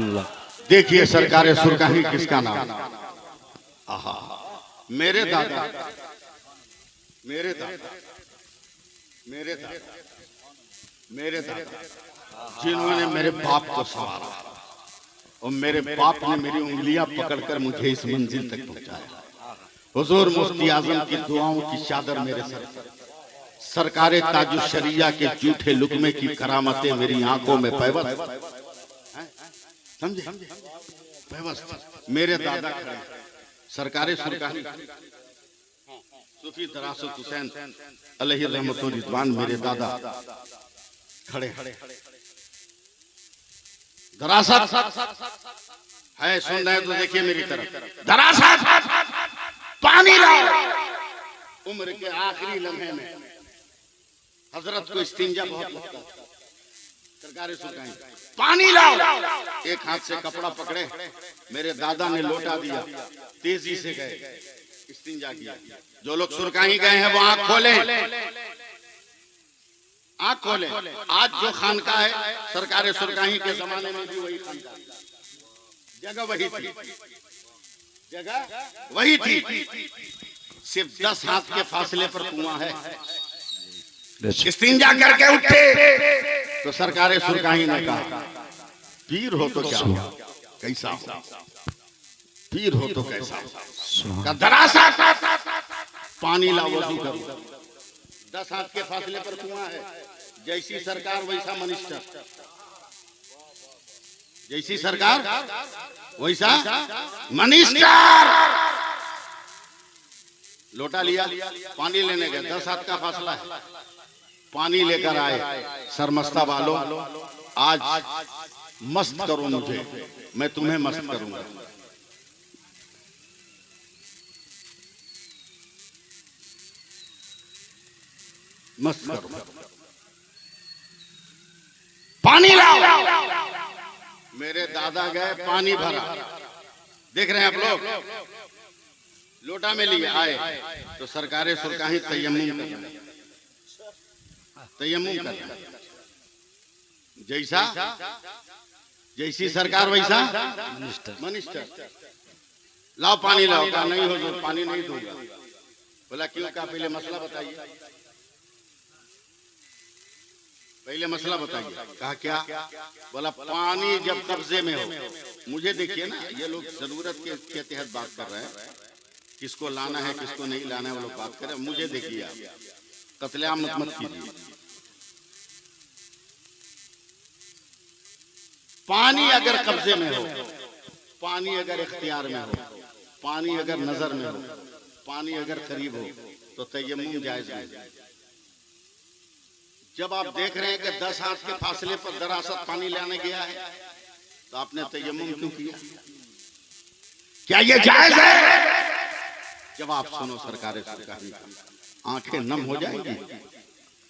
अल्लाह। देखिए सरकारे सुरकाही किसका नाम? आहा, मेरे दादा जिन्होंने मेरे बाप को संभाला, और मेरे बाप ने मेरी उंगलियां पकड़कर मुझे इस मंजिल तक पहुंचाया। हुजूर मुफ्ती आजम की दुआओं की चादर मेरे सर, सरकारे ताजुश शरिया के झूठे लुकमे की करामतें मेरी आंखों में पैवस्त, समझे? पैवस्त मेरे दादा खड़े, सरकारे सुरकाही सूफी दरासत हुसैन अलैहि रहमतुर रिजवान मेरे दादा खड़े। दरासत है, सुन रहे तो देखिए मेरी तरफ। दरासत पानी लाओ। उम्र के आखिरी लम्हे में हजरत को इस्तिंजा बहुत लगता था, सरकारें सुरकाही, पानी लाओ। एक हाथ से कपड़ा पकड़े, मेरे दादा ने लौटा दिया, तेजी से गए, इस्तिंजा किया। जो लोग सुरकाही गए हैं वो आंख खोलें, आंख खोलें। आज जो खानका है सरकारें सुरकाही के जमाने में भी वही खानका, जगह वही थी, जगह वही थी। सिर्फ 10 हाथ के फासले पर कुआं है। इस्तिंजा करके उठे तो सरकारें सुरकाही ने कहा, पीर हो तो क्या हो, कैसा हो, पीर हो तो कैसा हो, का दरासा पानी ला वजू करो। 10 हाथ के फासले पर कुआं है। जैसी सरकार वैसा मिनिस्टर, जैसी सरकार वैसा मिनिस्टर। लोटा लिया, पानी लेने गए, 10 हाथ का फासला है, पानी लेकर आए। सरमस्ता वालों, आज मस्त करो मुझे, मैं तुम्हें मस्त करूंगा। मस्त करो, पानी लाओ। मेरे दादा गए, पानी भरा, देख रहे हैं आप लोग, लोटा में लिए आए। तो सरकारें सुरकाही तयम्मुम कर रहे हैं, तयम्मुम कर रहे हैं। जैसा जैसी सरकार वैसा मिनिस्टर। लाओ पानी लाओ, कहा नहीं हो तो पानी नहीं दूंगा। बोला क्यों? कहा पहले मसला बताइए, पहले मसला बताइए। कहा क्या? बोला पानी जब कब्जे में हो, मुझे देखिए ना, ये लोग जरूरत के तहत बात कर रहे हैं, किसको लाना है किसको नहीं लाना है वो लोग बात करें। मुझे देखिए, आप कत्लेआम मत कीजिए। पानी अगर कब्जे में हो, पानी अगर इख्तियार में हो, पानी अगर नजर में हो, पानी अगर करीब हो, तो तयम्मुम जायज है। जब आप देख रहे हैं कि 10 हाथ के फासले पर दरासत पानी लाने गया है, तो आपने तयम्मुम क्यों किया? क्या ये जायज है? जब आप सुनो सरकारें सुरकाही, आंखें नम हो जाएंगी।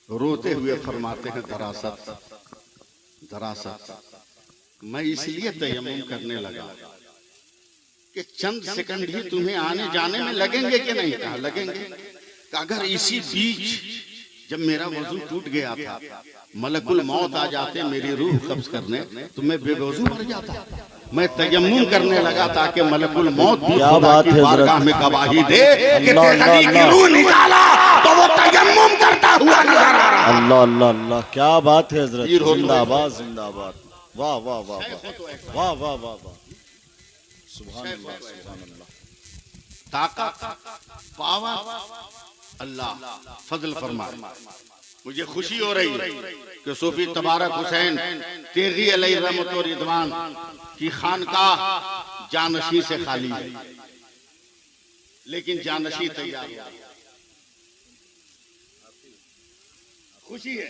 रोते हुए फरमाते हैं दरासत, दरासत। मैं इसलिए तयम्मुम करने लगा कि चंद सेकंड ही तुम्हें आने जाने में लगेंगे कि नहीं? कहा लगेंगे। अगर इसी बीच जब मेरा वजू टूट गया था, मलकुल मौत आ जाते मेरी रूह कब्ज करने, तो मैं बेवजू मर जाता। मैं तयम्मुम करने लगा ताकि मलकुल मौत भी खुदा की बारगाह में गवाही दे कि तेरी की रूह निकाला तो वो तयम्मुम करता हुआ नजर आ रहा। अल्लाह अल्लाह अल्लाह, क्या बात है हजरत, जिंदाबाद जिंदाबाद, वाह वाह वाह वाह वाह वाह वाह, सुभान अल्लाह सुभान अल्लाह। ताकत पावर अल्लाह फजल फरमाए। मुझे खुशी हो रही है कि सूफी तबारक हुसैन तेगी अलैहि रहमत व रिदवान की खानकाह जानशी से खाली है, लेकिन जानशी तैयार है। खुशी है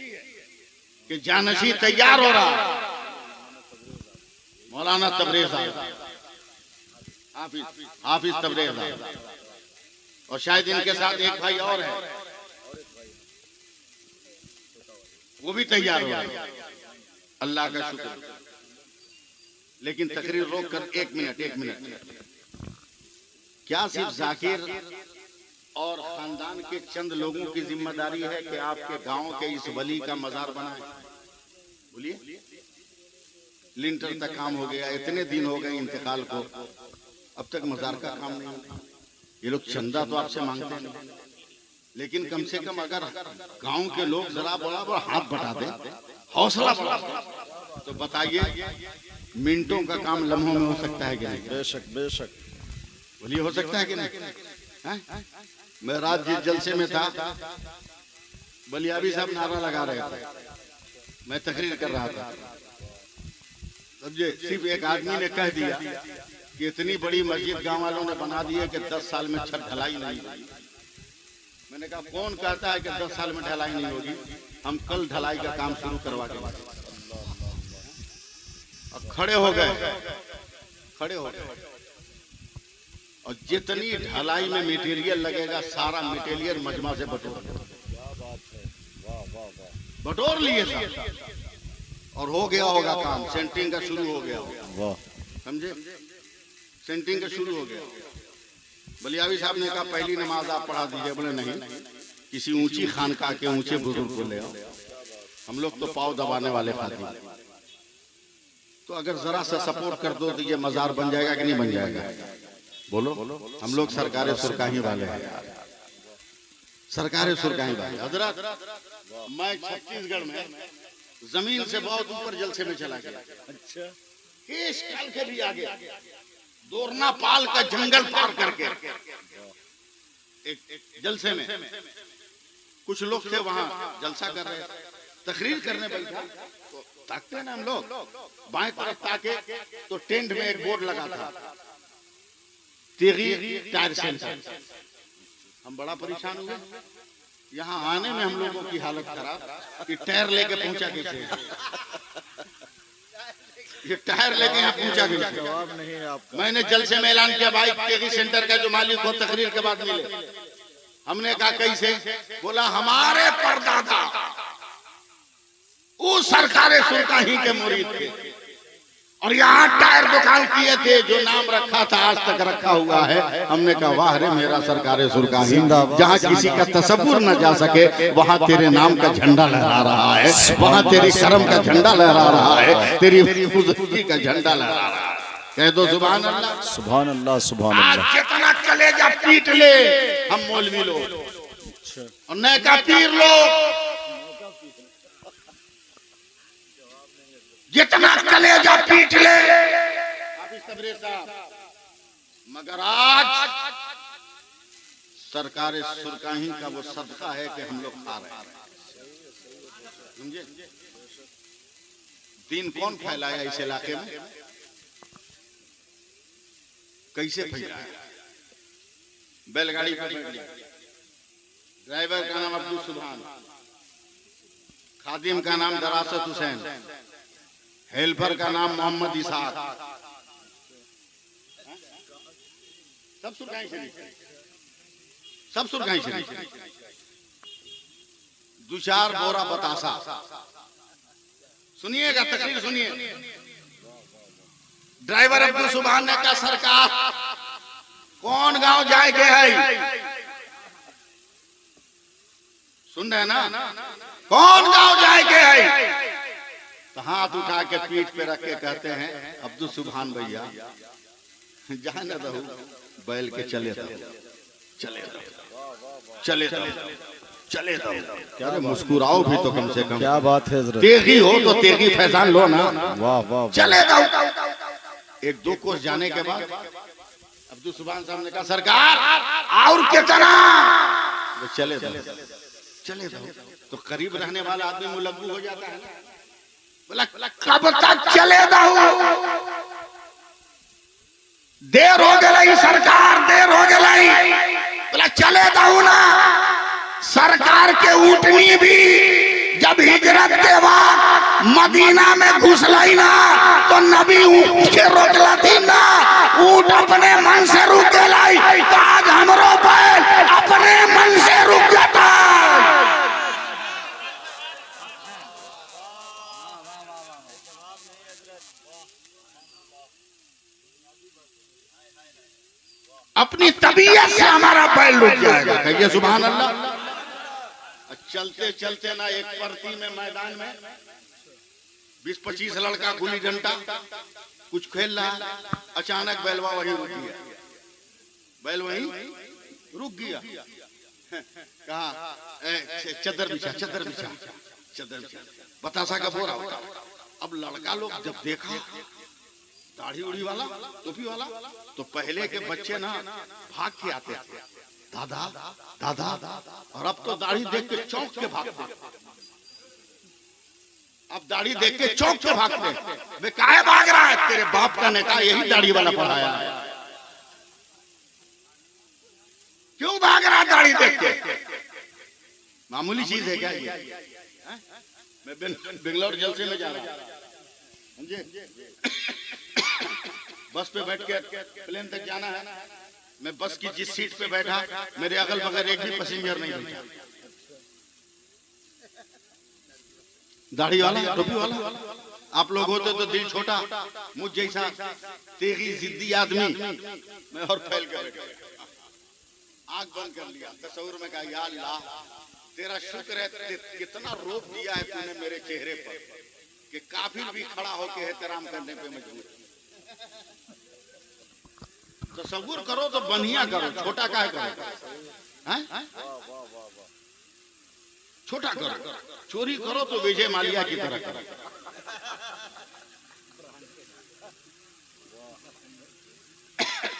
कि जानशी तैयार हो रहा है। मौलाना तबरेज़ हाफिज तबरेज़, और शायद इनके साथ एक भाई और है, वो भी तैयार हो गया। अल्लाह का शुक्र। लेकिन तकरीर रोक कर एक मिनट, क्या सिर्फ जाकिर और खानदान के चंद लोगों की जिम्मेदारी है कि आपके गांव के इस वली का मजार बनाए? बोलिए, लिंटर तक काम हो गया, इतने दिन हो गए इंतकाल को, अब तक मजार का काम नहीं हुआ। ये लोग चंदा तो आपसे मांगते हैं, लेकिन कम से कम अगर गांव के लोग जरा बड़ा हाथ बटा दें, हौसला बढ़ा दें, तो बताइए मिनटों का काम लम्हों में हो सकता है कि नहीं? बेशक बेशक, बोलिए हो सकता है कि नहीं? है? मैं रात जिस जलसे में था, बलियाबी साहब नारा लगा रहे थे, मैं तकरीर कर रहा था, तब ये सिर्फ एक आदमी ने कह दिया कि इतनी बड़ी मस्जिद गांव वालों ने बना दी है कि 10 साल में छत ढलाई नहीं होगी। मैंने कहा कौन कहता है कि 10 साल में ढलाई नहीं होगी? हम कल ढलाई का काम शुरू करवा के और खड़े हो गए, और जितनी ढलाई में मटेरियल लगेगा सारा मटेरियल मजमा से बटोर लिए था। और हो गया होगा काम, सेंटिंग का शुरू हो गया होगा, वाह समझे, सेंटिंग का शुरू हो गया। बलियावी साहब ने कहा पहली नमाज आप पढ़ा दीजिए, बोले नहीं, किसी ऊंची खानका के ऊंचे बुजुर्ग को ले आओ, हम लोग तो पाँव दबाने वाले खाते हैं, तो अगर जरा सा सपोर्ट कर दो तो ये मजार बन जाएगा कि नहीं बन जाएगा? बोलो, हम लोग सरकारी सुरकाही वाले हैं, सरकारी सुरकाही वाले। हजरत मैं छत्तीसगढ़ में जमीन से बहुत ऊपर जलसे में चला गया, अच्छा, केश काल के भी आगे, दोरना पाल का जंगल पार करके एक जलसे में कुछ लोग थे वहां जलसा कर रहे, तकरीर करने बैठा, तो ताकते ना हम लोग, बाएं तरफ ताके तो टेंट में एक बोर्ड लगा था, तेगी टायर सेंटर। हम बड़ा परेशान हुए, यहाँ आने में हम लोगों की हालत खराब कि टायर लेके पहुंचा कैसे, ये टायर लेके यहाँ पहुंचा कैसे? जवाब नहीं है आपका। मैंने जलसे में ऐलान किया भाई तेगी सेंटर का जो मालिक हो तकरीर के बाद मिले। हमने कहा कैसे? बोला हमारे परदादा उस सरकारी सुरकाही के मुरीद थे और यहाँ टायर दुकान किए थे, जो नाम रखा था आज तक रखा हुआ है। हमने कहा वाह रे मेरा सरकारी सुरकाही, जहाँ किसी का तसव्वुर न जा सके वहाँ तेरे नाम का झंडा लहरा रहा है, वहाँ तेरी शर्म का झंडा लहरा रहा है, तेरी बुजुर्गी का झंडा लहरा रहा है। कह दो सुभान अल्लाह, सुभान अल्लाह, सुभान आज अल्लाह। कितना कलेजा पीट ले हम मौलवी लोग और न का पीर लोग, जितना कलेजा पीट ले मगर आज सरकारी सुरकाही का वो सदका है कि हम लोग खा रहे हैं, समझे? दीन कौन फैलाया इस इलाके में, कैसे फैलाया? बैलगाड़ी पर ड्राइवर का नाम अब्दुल सुभान, खादिम का नाम दरासत हुसैन, हेल्पर का नाम मोहम्मद इसाक, सब सुरकाही शरीफ, सब सुरकाही शरीफ। 2-4 बोरा बतासा, सुनिएगा तकरीर सुनिए। ड्राइवर अब्दुल सुभान ने कहा सरकार कौन गांव जाएंगे है, सुन रहे ना, कौन गांव जाएंगे है? तो हाथ उठा के पीठ पे रख के कहते हैं अब्दुल सुभान भैया जाने दो, बैल के चले दो, चले दो, चले दो, चले दो। क्या मुस्कुराओ भी तो कम से कम, क्या बात है हजरत। तेगी हो तो तेगी फैजान लो ना, वाह वाह, चले दो। 1-2 कोस जाने के बाद अब्दुल सुभान साहब ने कहा सरकार और कितना? चले दो, चले दो। तो करीब रहने वाला आदमी मुलव्वु हो जाता है ना, बोला कब तक चले दो, देर हो गई सरकार, देर हो गई। बोला चले दो ना। सरकार के ऊँटनी भी जब हिजरत के बाद मदीना में घुसलाई ना तो नबी ऊँट के रोकला थी ना, ऊँट अपने मन से रुक गई, तो आज हमरो बैल अपने मन से रुक जाता। अपनी तबीयत से हमारा बैल रुक जाएगा, कहिए सुभान अल्लाह। चलते चलते ना एक परती में मैदान में 20-25 लड़का गुली डंडा कुछ खेल रहा, अचानक बैलवा वहीं रुक गया, बैल वहीं रुक गया। कहा चदर बिछा, चदर बिछा, चदर बिछा, बतासा का बोरा होता। अब लड़का लोग जब देखा दाढ़ी उड़ी वाला, टोपी वाला, तो पहले के बच्चे ना भाग के आते थे, दादा दादा, और अब तो दाढ़ी देख के चौंक के भागते। अब दाढ़ी देख के चौंक के भागते। वे काहे भाग रहा है? तेरे बाप का नेता यही दाढ़ी वाला पढ़ाया है, क्यों भाग रहा दाढ़ी देख के? मामूली चीज है क्या ये? मैं बेंगलोर जलसे में जा रहा हूं, समझे? बस पे बैठ के प्लेन तक जाना है। मैं बस की जिस सीट पे बैठा, मेरे अगल बगल एक भी पैसेंजर नहीं बैठा। दाढ़ी वाला, टोपी वाला, आप लोग होते तो दिल छोटा, मुझ जैसा तेगी जिद्दी आदमी मैं और फैल कर आंख बंद कर लिया, तस्वीर में कहा या अल्लाह तेरा शुक्र है, कितना रोक दिया है तूने मेरे चेहरे पर कि काफिर भी खड़ा होके एहतराम करने पे मजबूर। तस्वीर करो तो बढ़िया करो, छोटा काहे करो, हैं? छोटा करो, चोरी करो तो विजय माल्या की तरह करो।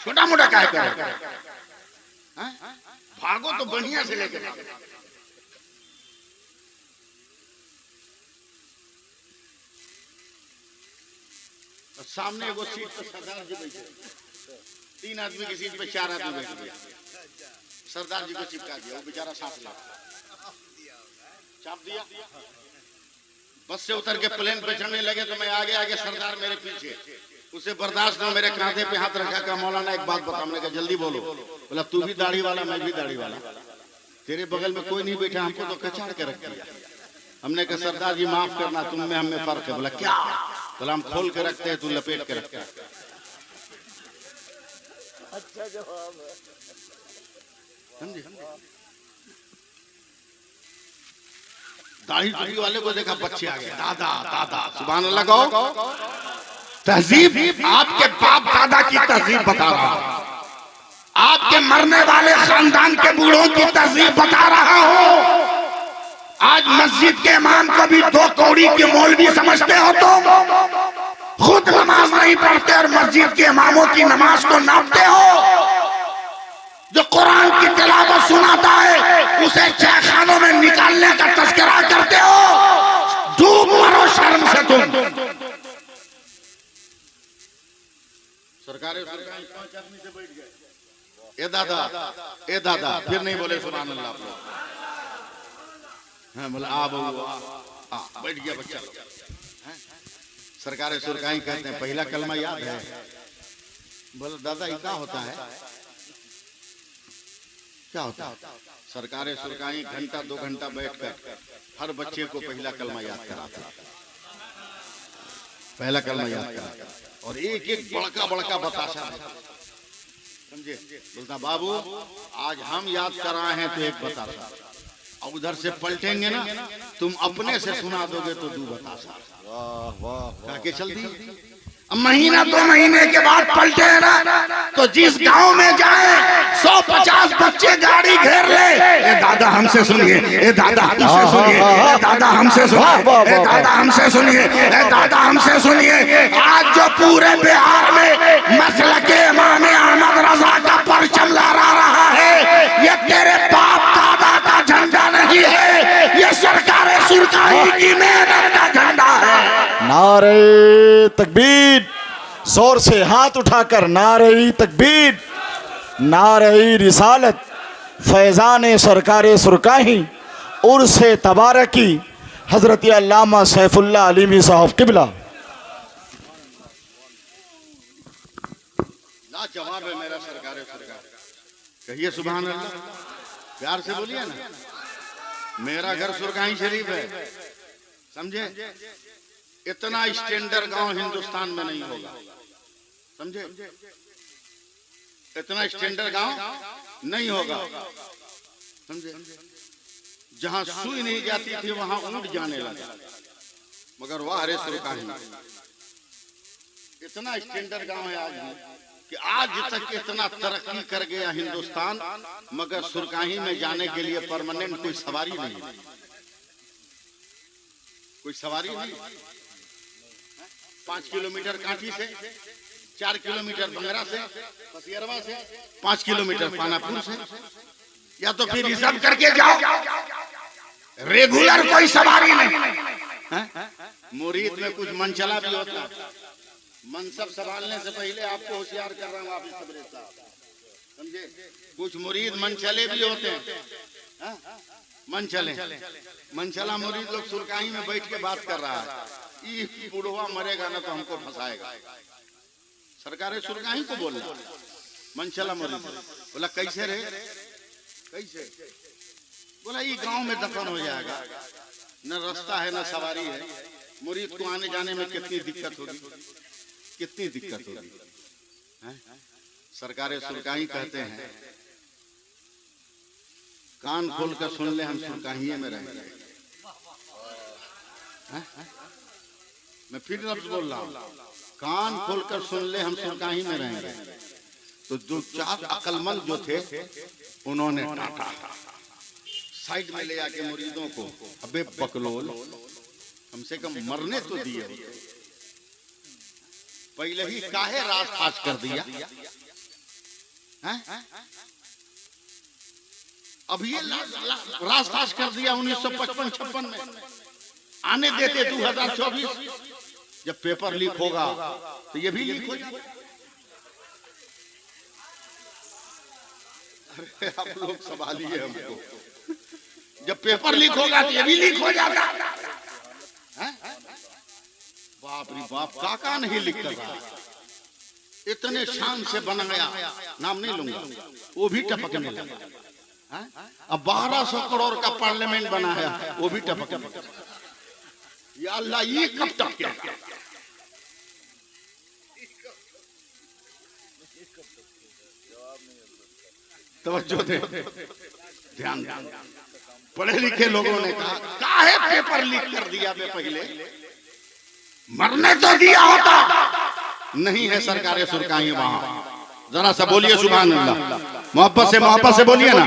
छोटा मोटा काहे करो, भागो तो बढ़िया से लेकर। सामने वो सीट पर सरदार जी बैठे, 3 आदमी की सीट पे 4 आदमी बैठ गया, सरदार जी को चिपका दिया, वो बेचारा सांस ला चाप दिया। बस से उतर के प्लेन पे चढ़ने लगे तो मैं आगे आगे, सरदार मेरे पीछे, उसे बर्दाश्त न, मेरे कांधे पे हाथ रखा, कहा मौलाना एक बात बता। हमने कहा जल्दी बोलो। बोला तू भी दाढ़ी वाला, मैं भी दाढ़ी वाला, तेरे बगल में कोई नहीं बैठा, हमको तो कचाड़ के रख दिया। हमने कहा सरदार जी माफ करना, तुम में हम में फर्क है। बोला क्या? बोला हम खोल के रखते हैं, तू लपेट के रखता है। अच्छा जवाब है, समझे? दाढ़ी टोपी वाले को देखा, बच्चे आ गए, दादा दादा, सुभान अल्लाह कहो। तहजीब आपके बाप दादा की तहजीब बता रहा हूं, आपके मरने वाले खानदान के बूढ़ों की तहजीब बता रहा हूं। आज मस्जिद के इमाम को भी 2 कौड़ी के मौलवी समझते हो तुम, खुद नमाज नहीं पढ़ते और मस्जिद के इमामों की नमाज को नापते हो। जो कुरान की तिलावत सुनाता है उसे चायखानों में निकालने का तस्करा करते हो। डूब मरो शर्म से तुम। सरकारें 5 आदमी से बैठ गए, ए दादा, फिर नहीं बोले सुभान अल्लाह। आप लोग बोला आ बहू, बैठ गया बच्चा लोग। सरकारें सुरकाई कहते हैं, पहला कलमा याद है? बोला दादा ये क्या होता है? क्या होता है? सरकारें सुरकाई घंटा 2 घंटा बैठकर हर बच्चे को पहला कलमा याद कराता, पहला कलमा याद कराता, और एक एक बड़का बड़का बताशा, समझे? बोलता बाबू आज हम याद कर रहे हैं तो एक बताशा, और उधर से पलटेंगे ना तुम अपने से सुना दोगे तो 2 बताशा। वाह वाह, के चल दी। महीना 2 महीने के बाद पलटे ना तो जिस गांव में जाए 150 बच्चे गाड़ी घेर ले, ए दादा हमसे सुनिए, ए दादा हमसे सुनिए, ए दादा हमसे सुनिए, ए दादा हमसे सुनिए, ए दादा हमसे सुनिए। आज जो पूरे बिहार में मसलके इमाम अहमद रजा का परचम लहरा रहा है, ये तेरे बाप दादा का झंडा नहीं है, ये सरकारें सुरकाही की मेहनत का झंडा है। नारे तकबीर, जोर से हाथ उठाकर नारे तकबीर, नारे रिसालत, फैजान सरकारे सुरकाही, उर्से तबारकी, हजरत अल्लामा सैफुल्लाह अलीमी साहब किबला। जवाब है मेरा सरकारे सुरकार, कहिए सुभान अल्लाह, प्यार से बोलिए ना। मेरा घर सुरकाही शरीफ है, समझे? इतना स्टैंडर्ड गांव हिंदुस्तान में नहीं होगा, समझे? इतना स्टैंडर्ड गांव नहीं होगा, समझे? जहां सुई नहीं जाती थी वहां ऊंट जाने लगा, मगर वाह रे सुरकाही, इतना स्टैंडर्ड गांव है आज भी कि आज तक इतना तरक्की कर गया हिंदुस्तान, मगर सुरकाही में जाने के लिए परमानेंट कोई सवारी नहीं, कोई सवारी नहीं। 5 किलोमीटर कांठी से, 4 किलोमीटर बंगरा से, पसियरवा से, 5 किलोमीटर पानापुर से, या तो फिर रिजर्व करके जाओ, रेगुलर कोई सवारी नहीं। मुरीद में कुछ मनचला भी होता है, मनसब संभालने से पहले आपको होशियार कर रहा हूँ आप साहब, समझे? कुछ मुरीद मनचले भी होते हैं, मनचला मुरीद लोग सुरकाही में बैठ के बात कर रहा है, ये बुढ़वा मरेगा ना तो हमको फंसाएगा। सरकारें सुरकाही को बोल रहा, मनचला मुरीद बोला कैसे रे, कैसे? बोला ये गांव में दफन हो जाएगा, न रास्ता है न सवारी है, मुरीद को आने जाने में कितनी दिक्कत होगी, कितनी दिक्कत होगी। सरकारें सुरकाही कहते हैं, कान खोल कर सुन ले, हम सुरकाहिये में रहेंगे। मैं फिर लफ्ज बोल रहा हूँ, कान खोल कर सुन ले, हम सुरकाही में रहेंगे। तो जो चार अक्लमंद जो थे उन्होंने डांटा, साइड में ले आके मुरीदों को, अबे बकलोल, कम से कम मरने तो दिए होते, पहले ही काहे राज फाश कर दिया। अब ये राज फाश कर दिया 1955-56 में, आने देते 2024, जब पेपर लीक होगा तो ये भी लीक हो जाएगा। अरे आप लोग संभालिए हमको, जब पेपर लीक होगा तो ये भी लीक हो जाएगा। बाप रे बाप, काका नहीं लिख कर रहा, इतने शान से बनाया, नाम नहीं लूंगा, वो भी टपकने लगा। अब 1200 करोड़ का पार्लियामेंट बना है, वो भी टपकने लगा। या अल्लाह, ये कब टपकेगा? तवज्जो दे, ध्यान ध्यान। पढ़े लिखे लोगों ने कहा, काहे पेपर लीक कर दिया बे, पहले मरने तो दिया होता। नहीं है सरकारें सुरकाही वहां, जरा सा बोलिए सुभान अल्लाह, मोहब्बत से बोलिए ना।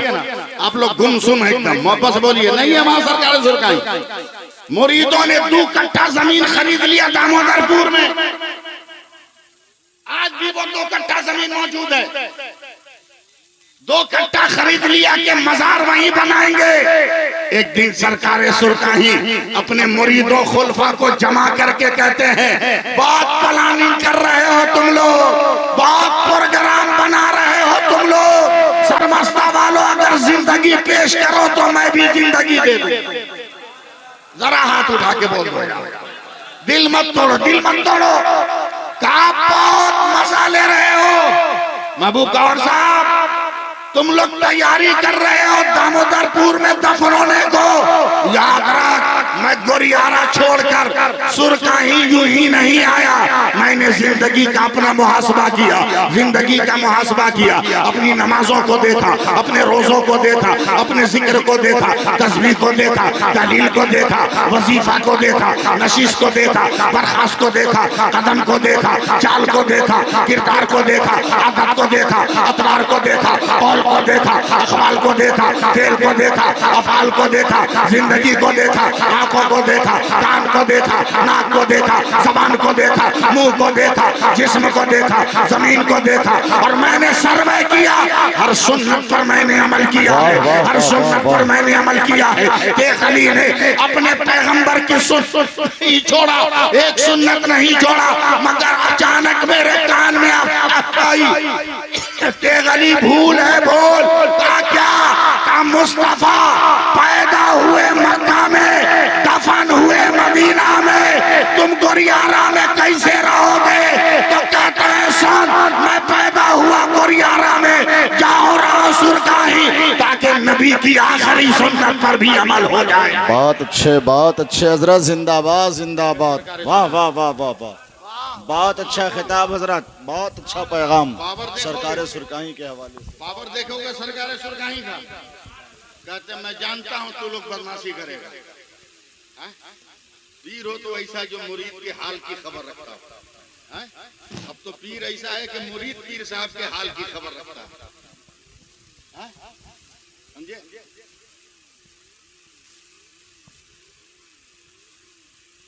आप लोग गुमसुम है एकदम, मोहब्बत से बोलिए। नहीं है वहां सरकारें सुरकाही। मुरीदों ने 2 कट्ठा जमीन खरीद लिया दामोदरपुर में, आज भी वो 2 कट्ठा जमीन मौजूद है। 2 कट्ठा खरीद लिया कि मजार वहीं बनाएंगे। एक दिन सरकारें सुरकाही अपने मुरीदों खुलफा को जमा करके कहते हैं, बहुत प्लानिंग कर रहे हो तुम लोग, बहुत प्रोग्राम बना रहे हो तुम लोग। सरमस्ता वालों, अगर जिंदगी पेश करो तो मैं भी जिंदगी दे दूं। जरा हाथ उठा के बोल दो, दिल मत तोड़ो, दिल मत तोड़ो। कहा बहुत मजा ले रहे हो महबूब गौर साहब, तुम लोग तैयारी कर रहे हो दामोदरपुर में दफन होने को। याद रख, मैं गोरियारा छोड़कर सुरकाही यूं ही नहीं आया। मैंने जिंदगी का अपना मुहासबा किया, जिंदगी का मुहासबा किया। अपनी नमाजों को देखा, अपने रोजों को देखा, अपने जिक्र को देखा, तस्बीह को देखा, दलील को देखा, वजीफा को देखा, नशीस को देखा, बरखास्त को देखा, कदम को देखा, चाल को देखा, किरदार को देखा, आदत को देखा, अतवार को देखा, को देखा, अखबाल को देखा, तेल को देखा, अफाल को देखा, जिंदगी को देखा, आंखों को देखा, कान को देखा, नाक को देखा, जबान को देखा, मुंह को देखा, जिस्म को देखा, जमीन को देखा। और मैंने सर्वे किया, हर सुन्नत पर मैंने अमल किया है, हर सुन्नत पर मैंने अमल किया है। शेख अली ने अपने पैगंबर की सुन्नत नहीं छोड़ा, एक सुन्नत नहीं छोड़ा, मगर अचानक मेरे कान में आई, शेख अली भूल है, भूल क्या मुस्तफा पैदा हुए मक्का में, दफन हुए मदीना में, तुम गोरियारा में कैसे रहोगे? तो कहते हैं सुन, मैं पैदा हुआ गोरियारा में, जाओ रहो सुरकाही, ताकि नबी की आखिरी सुन्नत पर भी अमल हो जाए। बहुत अच्छे हजरत, जिंदाबाद जिंदाबाद। वाह वाह वाह वाह वाह, बहुत अच्छा खिताब हजरत, बहुत अच्छा पैगाम सरकार सुरकाही के हवाले से। पावर देखोगे सरकार सुरकाही का, कहते मैं जानता हूं तू लोग बदमाशी करेगा। पीर हो तो ऐसा जो मुरीद के हाल की खबर रखता है। अब तो पीर ऐसा है कि मुरीद पीर साहब के हाल की खबर रखता है, समझे?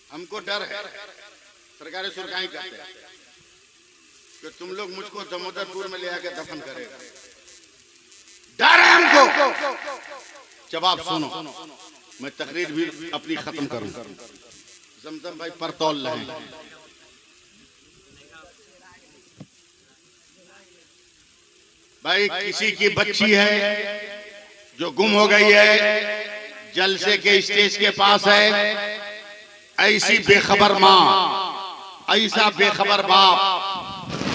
हमको डर है, सरकार सुरकाही कहते हैं कि तुम लोग मुझको दामोदरपुर में ले आके दफन करेगा। डर है हमको। जवाब सुनो, मैं तकरीर भी अपनी खत्म करूं। जमजम भाई परतौल रहे, भाई किसी की बच्ची है जो गुम हो गई है, जलसे के स्टेज के पास है, ऐसी बेखबर माँ, ऐसा बेखबर बाप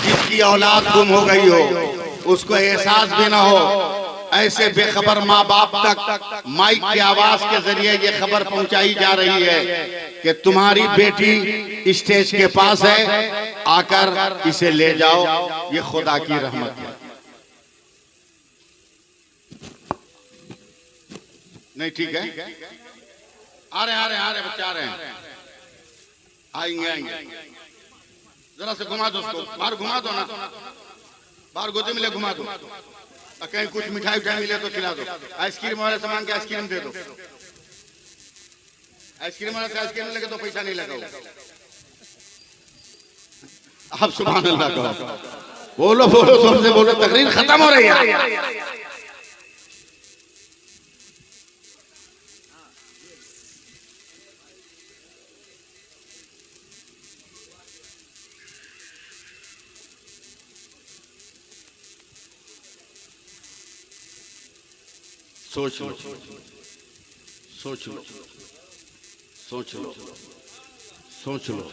जिसकी औलाद गुम हो गई हो, उसको एहसास भी ना हो, ऐसे बेखबर माँ बाप तक माइक की आवाज के जरिए ये खबर पहुंचाई जा रही है कि तुम्हारी बेटी स्टेज के पास है, आकर इसे ले जाओ, ये खुदा की रहमत है। नहीं ठीक है, आ रहे बच्चे आ रहे हैं, आएंगे। जरा से घुमा दो उसको, बाहर घुमा दो ना, बाहर गोदी में ले घुमा दो, कहीं कुछ मिठाई उठाई मिले तो खिला दो। आइसक्रीम वाले सामान के आइसक्रीम दे दो, आइसक्रीम वाले से आइसक्रीम लेके तो पैसा नहीं लगाओ। आप सुभान अल्लाह कहो, बोलो बोलो जोर से बोलो, तकरीर खत्म हो रही है। सोच लो, सोच लो, सोच लो, सोच लो,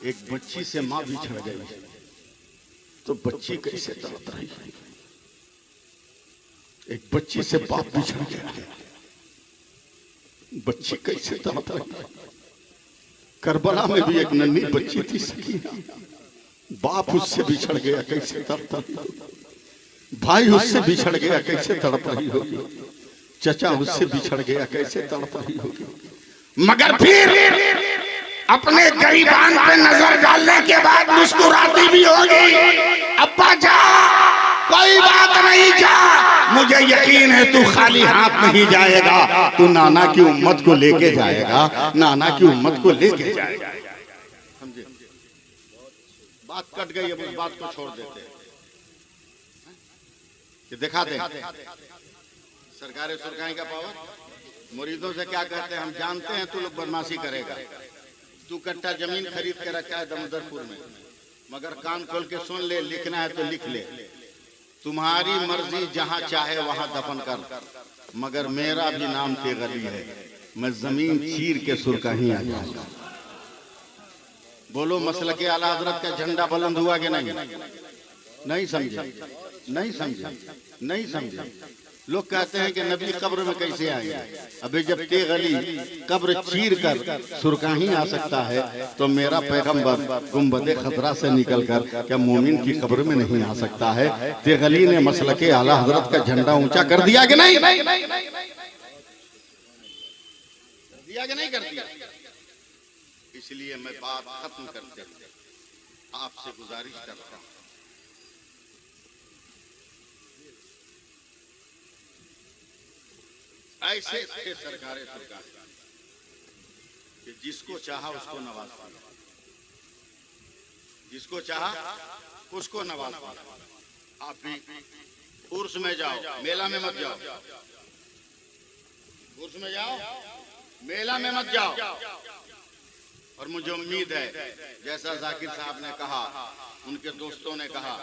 एक बच्ची से माँ बिछड़ गई तो बच्ची कैसे तड़प रही है। एक बच्ची से बाप बिछड़ गया, बच्ची कैसे तड़प रही है। करबला में भी एक नन्ही बच्ची थी सकीना, बाप उससे बिछड़ गया, कैसे तड़प रही है। भाई उससे बिछड़ गया, कैसे तड़प रही होगी। चचा उससे बिछड़ गया, कैसे तड़प रही होगी। मगर फिर अपने गरीबान पे नजर डालने के बाद मुस्कुराती भी होगी। अब्बा जा, कोई बात नहीं, जा, मुझे यकीन है तू खाली हाथ नहीं जाएगा, तू नाना की उम्मत को लेके जाएगा, नाना की उम्मत को लेके जाएगा। समझे, बात कट गई, अब उस बात को छोड़ देते हैं कि दिखा दे सरकारें सुरकाई का पावर। मुरीदों से क्या कहते हैं, हम जानते हैं तू लोग बदमाशी करेगा, तू कट्टा जमीन खरीद के रखा है दमोदरपुर में, मगर कान खोल के सुन ले, लिखना है तो लिख ले, तुम्हारी मर्जी, जहां चाहे वहां दफन कर, मगर मेरा भी नाम तेगली है, मैं जमीन चीर के सुरकाही आ जाऊंगा। बोलो, मसलक आला हजरत का झंडा बुलंद हुआ कि नहीं? नहीं समझे, नहीं समझे, नहीं समझे। लोग कहते हैं कि नबी कब्र में कैसे आएंगे। अबे जब तेगली कब्र चीर कर सुरकाही आ सकता है तो मेरा पैगंबर गुंबदे खतरा से निकलकर क्या मोमिन की कब्र में नहीं आ सकता है? तेगली ने मसलके आला हजरत का झंडा ऊंचा कर दिया कि नहीं? दिया कि नहीं कर दिया? इसलिए मैं बात खत्म करते हुए आपसे गुजारिश करता हूँ, ऐसे थे सरकारें सरकार कि जिसको चाहा उसको नवाज दिया, जिसको चाहा उसको नवाज दिया। आप भी उर्स में जाओ, मेला में मत जाओ, उर्स में जाओ, मेला में मत जाओ। और मुझे उम्मीद है, जैसा जाकिर साहब ने कहा, उनके दोस्तों ने कहा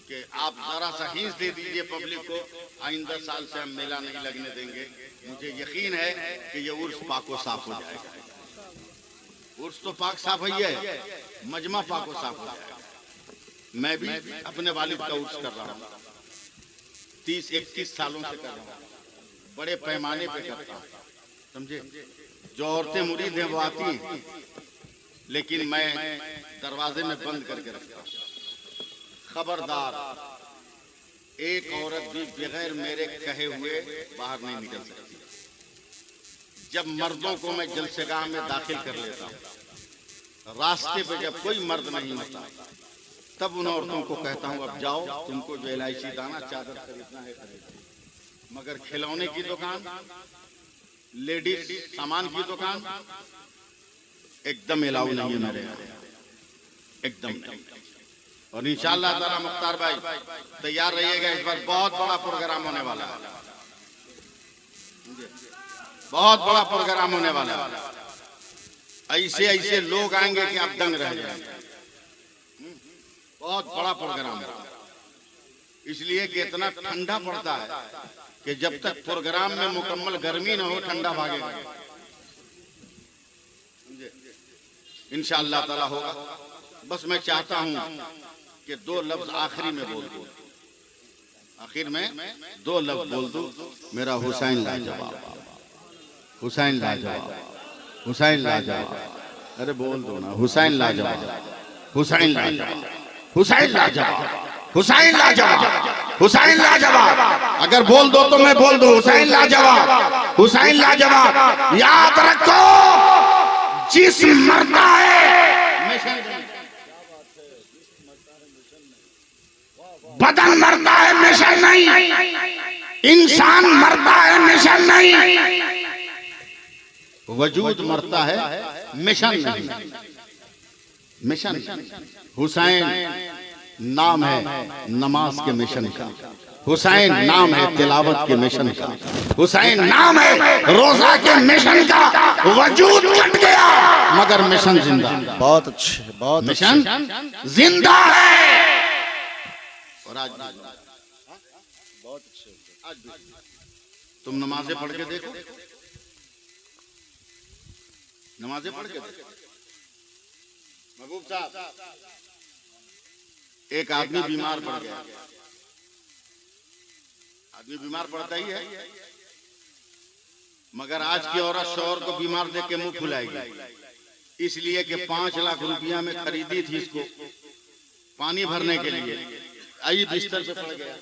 कि आप जरा सा हिंस दे दीजिए पब्लिक को, आइंदा साल से हम मेला नहीं लगने देंगे। मुझे यकीन है कि ये उर्स पाको साफ हो जाएगा। उर्स तो पाक साफ ही है, मजमा पाको साफ हो जाएगा। मैं भी अपने वालिद का उर्स कर रहा हूँ, 30-31 सालों से कर रहा हूँ, बड़े पैमाने पे करता हूँ, समझे। जो औरतें मुरीद हैं वो आती, लेकिन मैं दरवाजे में बंद करके रखता हूँ। खबरदार, एक औरत भी बगैर मेरे कहे हुए बाहर नहीं निकल सकती। जब मर्दों को मैं जलसेगाह में दाखिल कर लेता हूँ, रास्ते पे जब कोई मर्द नहीं होता, तब उन औरतों को कहता हूँ, अब जाओ, तुमको जो इलायची दाना चादर खरीदना है खरीदो। मगर खिलौने की दुकान, लेडीज सामान की दुकान एकदम अलाउ नहीं है मेरे यहाँ, एकदम नहीं। और इंशाअल्लाह ताला मुख्तार भाई तैयार रहिएगा, इस बार बहुत बड़ा प्रोग्राम होने वाला है, बहुत बड़ा प्रोग्राम होने वाला है। ऐसे ऐसे लोग आएंगे कि आप दंग रह जाएंगे। बहुत बड़ा प्रोग्राम है, इसलिए कि इतना ठंडा पड़ता है कि जब तक प्रोग्राम में मुकम्मल गर्मी न हो, ठंडा भागेगा। इंशाअल्लाह ताला होगा। बस मैं चाहता हूं कि 2 लफ्ज आखिरी में बोल दूं। आखिर में 2 लफ्ज बोल दूं, मेरा हुसैन लाजवाब, हुसैन लाजवाब, हुसैन लाजवाब। अरे बोल दो ना, हुसैन लाजवाब, हुसैन लाजवाब, हुसैन लाजवाब, हुसैन लाजवाब, हुसैन लाजवाब। अगर बोल दो तो मैं बोल दूं हुसैन लाजवाब, हुसैन लाजवाब। याद रखो, जिस मरता है बदन मरता है, मिशन नहीं। इंसान मरता है, मिशन नहीं। वजूद मरता है, मिशन नहीं, मिशन। हुसैन नाम है नमाज के मिशन का, हुसैन नाम है तिलावत के मिशन का, हुसैन नाम है रोजा के मिशन का। वजूद कट गया मगर मिशन जिंदा। बहुत अच्छे, बहुत मिशन जिंदा है। और आज बहुत अच्छे, आज भी तुम नमाजें पढ़ के देखो, नमाजें पढ़ के देखो। महबूब साहब, एक आदमी बीमार पड़ गया। आदमी बीमार पड़ता ही है, मगर आज की औरत शौहर को बीमार देख के मुंह फुलाएगी, इसलिए कि 5 लाख रुपया में खरीदी थी इसको पानी भरने के लिए। आई बिस्तर पे पड़ गया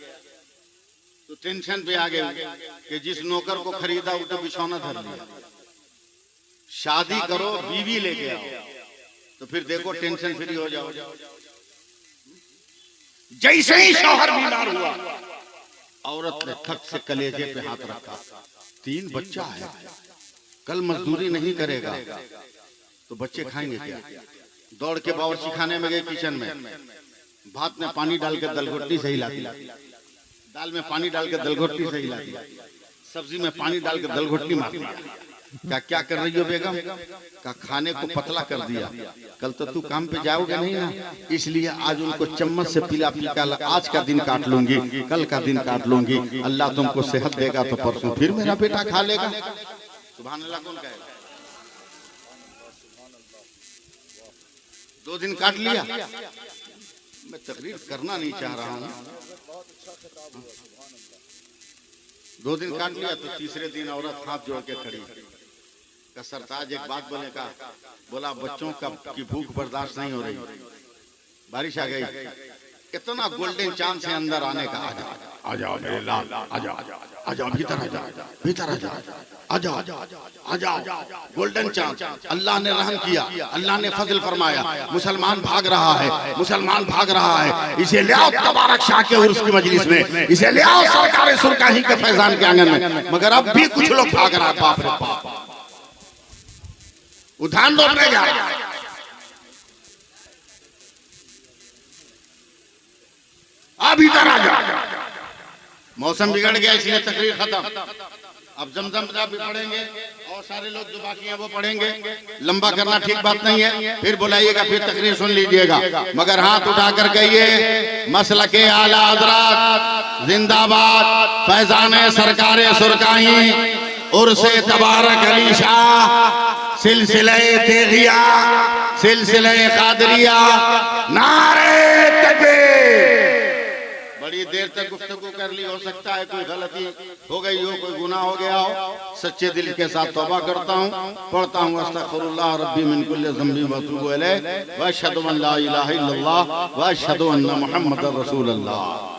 तो टेंशन पे आ गए कि जिस नौकर को खरीदा वो तो बिछौना धर लिया। शादी करो, बीवी लेके आओ, तो फिर देखो टेंशन फ्री हो जाओ। जैसे ही शौहर बीमार हुआ, औरत ने थक से कलेजे पे हाथ रखा। 3 बच्चा है, कल मजदूरी नहीं करेगा तो बच्चे खाएंगे क्या? दौड़ के बावर्ची खाने में गए, किचन में भात में पानी डाल के दलघोटनी से हिला दिया, दाल में पानी डाल के दलघोटनी से हिला दिया, सब्जी में पानी डाल के दलघोटनी मार दिया। क्या कर रही हो बेगम? का खाने को पतला कर दिया, कल तो तू काम पे जाओगे नहीं ना, इसलिए आज उनको चम्मच से पिला पिला। आज का दिन काट लूंगी, कल का दिन काट लूंगी, अल्लाह तुमको सेहत देगा तो परसों फिर मेरा बेटा खा लेगा। सुभान अल्लाह कौन कहेगा? 2 दिन काट लिया। मैं तकरीर करना नहीं चाह रहा हूँ। 2 दिन काट लिया तो तीसरे दिन औरत हाथ जोड़ के खड़ी का सरताज एक बात बोले का, बोला बच्चों का की भूख बर्दाश्त नहीं हो रही, बारिश आ गई, इतना गोल्डन चांस है अंदर आने का। आ जाओ मेरे लाल, आ जाओ, आ जाओ, भीतर आ जाओ, भीतर आ जाओ, आ जाओ, आ जाओ। गोल्डन चांस, अल्लाह ने रहम किया, अल्लाह ने फजल फरमाया। मुसलमान भाग रहा है, मुसलमान भाग रहा है। इसे ले आओ तबारक शाह के उर्स की मजलिस में, इसे ले आओ सरकार सुरकाही के फैजान के आंगन में, मगर अब भी कुछ लोग भाग रहा है। बाप रे बाप, उधान लौटने जा रहा है। अब इधर आ जाओ। मौसम बिगड़ गया इसलिए तकरीर खत्म। अब जमजम भी पढ़ेंगे और सारे लोग जो बाकी हैं वो पढ़ेंगे। लंबा करना ठीक बात नहीं है, फिर बुलाइएगा, फिर तकरीर सुन लीजिएगा, मगर हाथ उठाकर कहिए मसलके आला हज़रात जिंदाबाद, फैजाने सरकारे सुरकाही, उर्से तबारक अली शाह, सिलसिले तेगिया, सिलसिले कादरिया, नारे तकबीर। बड़ी देर तक गुफ्तगू कर ली, हो सकता है कोई गलती हो गई हो, कोई गुनाह हो गया हो। सच्चे दिल के साथ तौबा करता हूँ, पढ़ता हूँ अस्तगफिरुल्लाह रब्बी मिन कुल्लि ज़ंबि व अतूबु इलैह व अशहदु अन ला इलाहा इल्लल्लाह व अशहदु अन्ना मुहम्मदर रसूलुल्लाह।